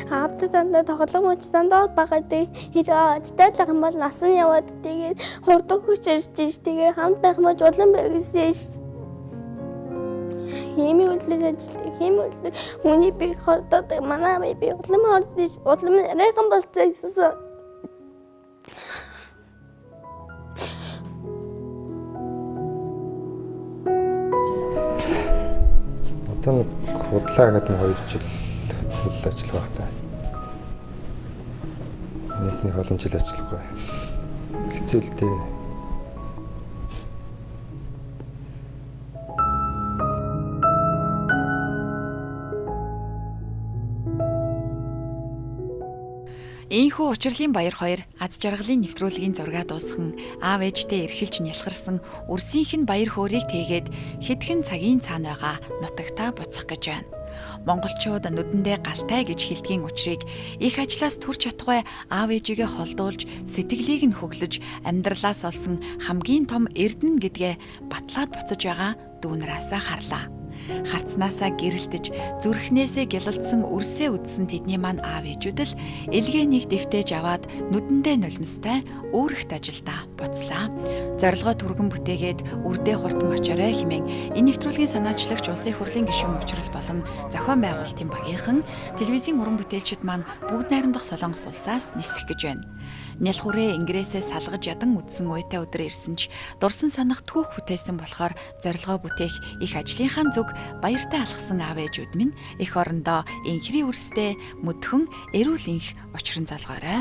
Аавд дандаа тоглоом уч дандаа багадаг хэрэг ажтайлах юм бол насан яваад тэгээд хурдан хүч ирж ш тэгээд хамт байх мож улам байх гэсэн ш. Хими үлдэл ажил хими үлдэл хүний би хордод манай би улам хордож улам райхан болцсон гэсэн. Одоо нэг худлаа гэдэг 2 жил л ажиллах багтаа. Нэсний олон жил ажиллахгүй. Хэцүү л дээ. Ийхүү Учралин баяр хоёр аз жаргалын нэвтрүүлгийн зургаа дуусган аав ээжтэй эрхэлж нялхарсан үрсийнх нь баяр хөөргийг тэгээд хэдхэн цагийн цаана байгаа нутагтаа буцах гэж байна. Монголчууд нүдэндээ галтай гэж хэлдгийн учрыг их ажлаас төрч чадахгүй аав ээжигээ холдуулж сэтгэлийг нь хөглөж амьдралаас олсон хамгийн том эрдэнэ гэдгээ батлаад буцаж байгаа дүүнараасаа харлаа. Харцнаасаа гэрэлтэж зүрхнээсээ гялалдсан өрсөө үдсэн тэдний маань аав ээжүүд л элгээнийг дэвтээж аваад нүдэндээ нулимстай өөрөгт ажилдаа буцлаа. Зорилгоо түргэн бүтээгээд үрдээ хурдан очоорой хэмээн энэ нэвтрүүлгийн санаачлагч улсын их хурлын гишүүн Учрал болон зохион байгуулалтын багийнхан телевизийн уран бүтээлчид маань бүгд найрамдах Солонгос улсаас нисэх гэж байна. Нялх хүрээ ингээрээсээ салгаж ядан үдсэн уйтай өдөр ирсэн ч дурсан санах түүх бүтээсэн болохоор зорилгоо бүтээх их ажлынхаа зүг баяртай алхсан аав ээжүүд минь эх орондоо инхри үрстэй мөдхөн эрүүл инх учран залгоорой.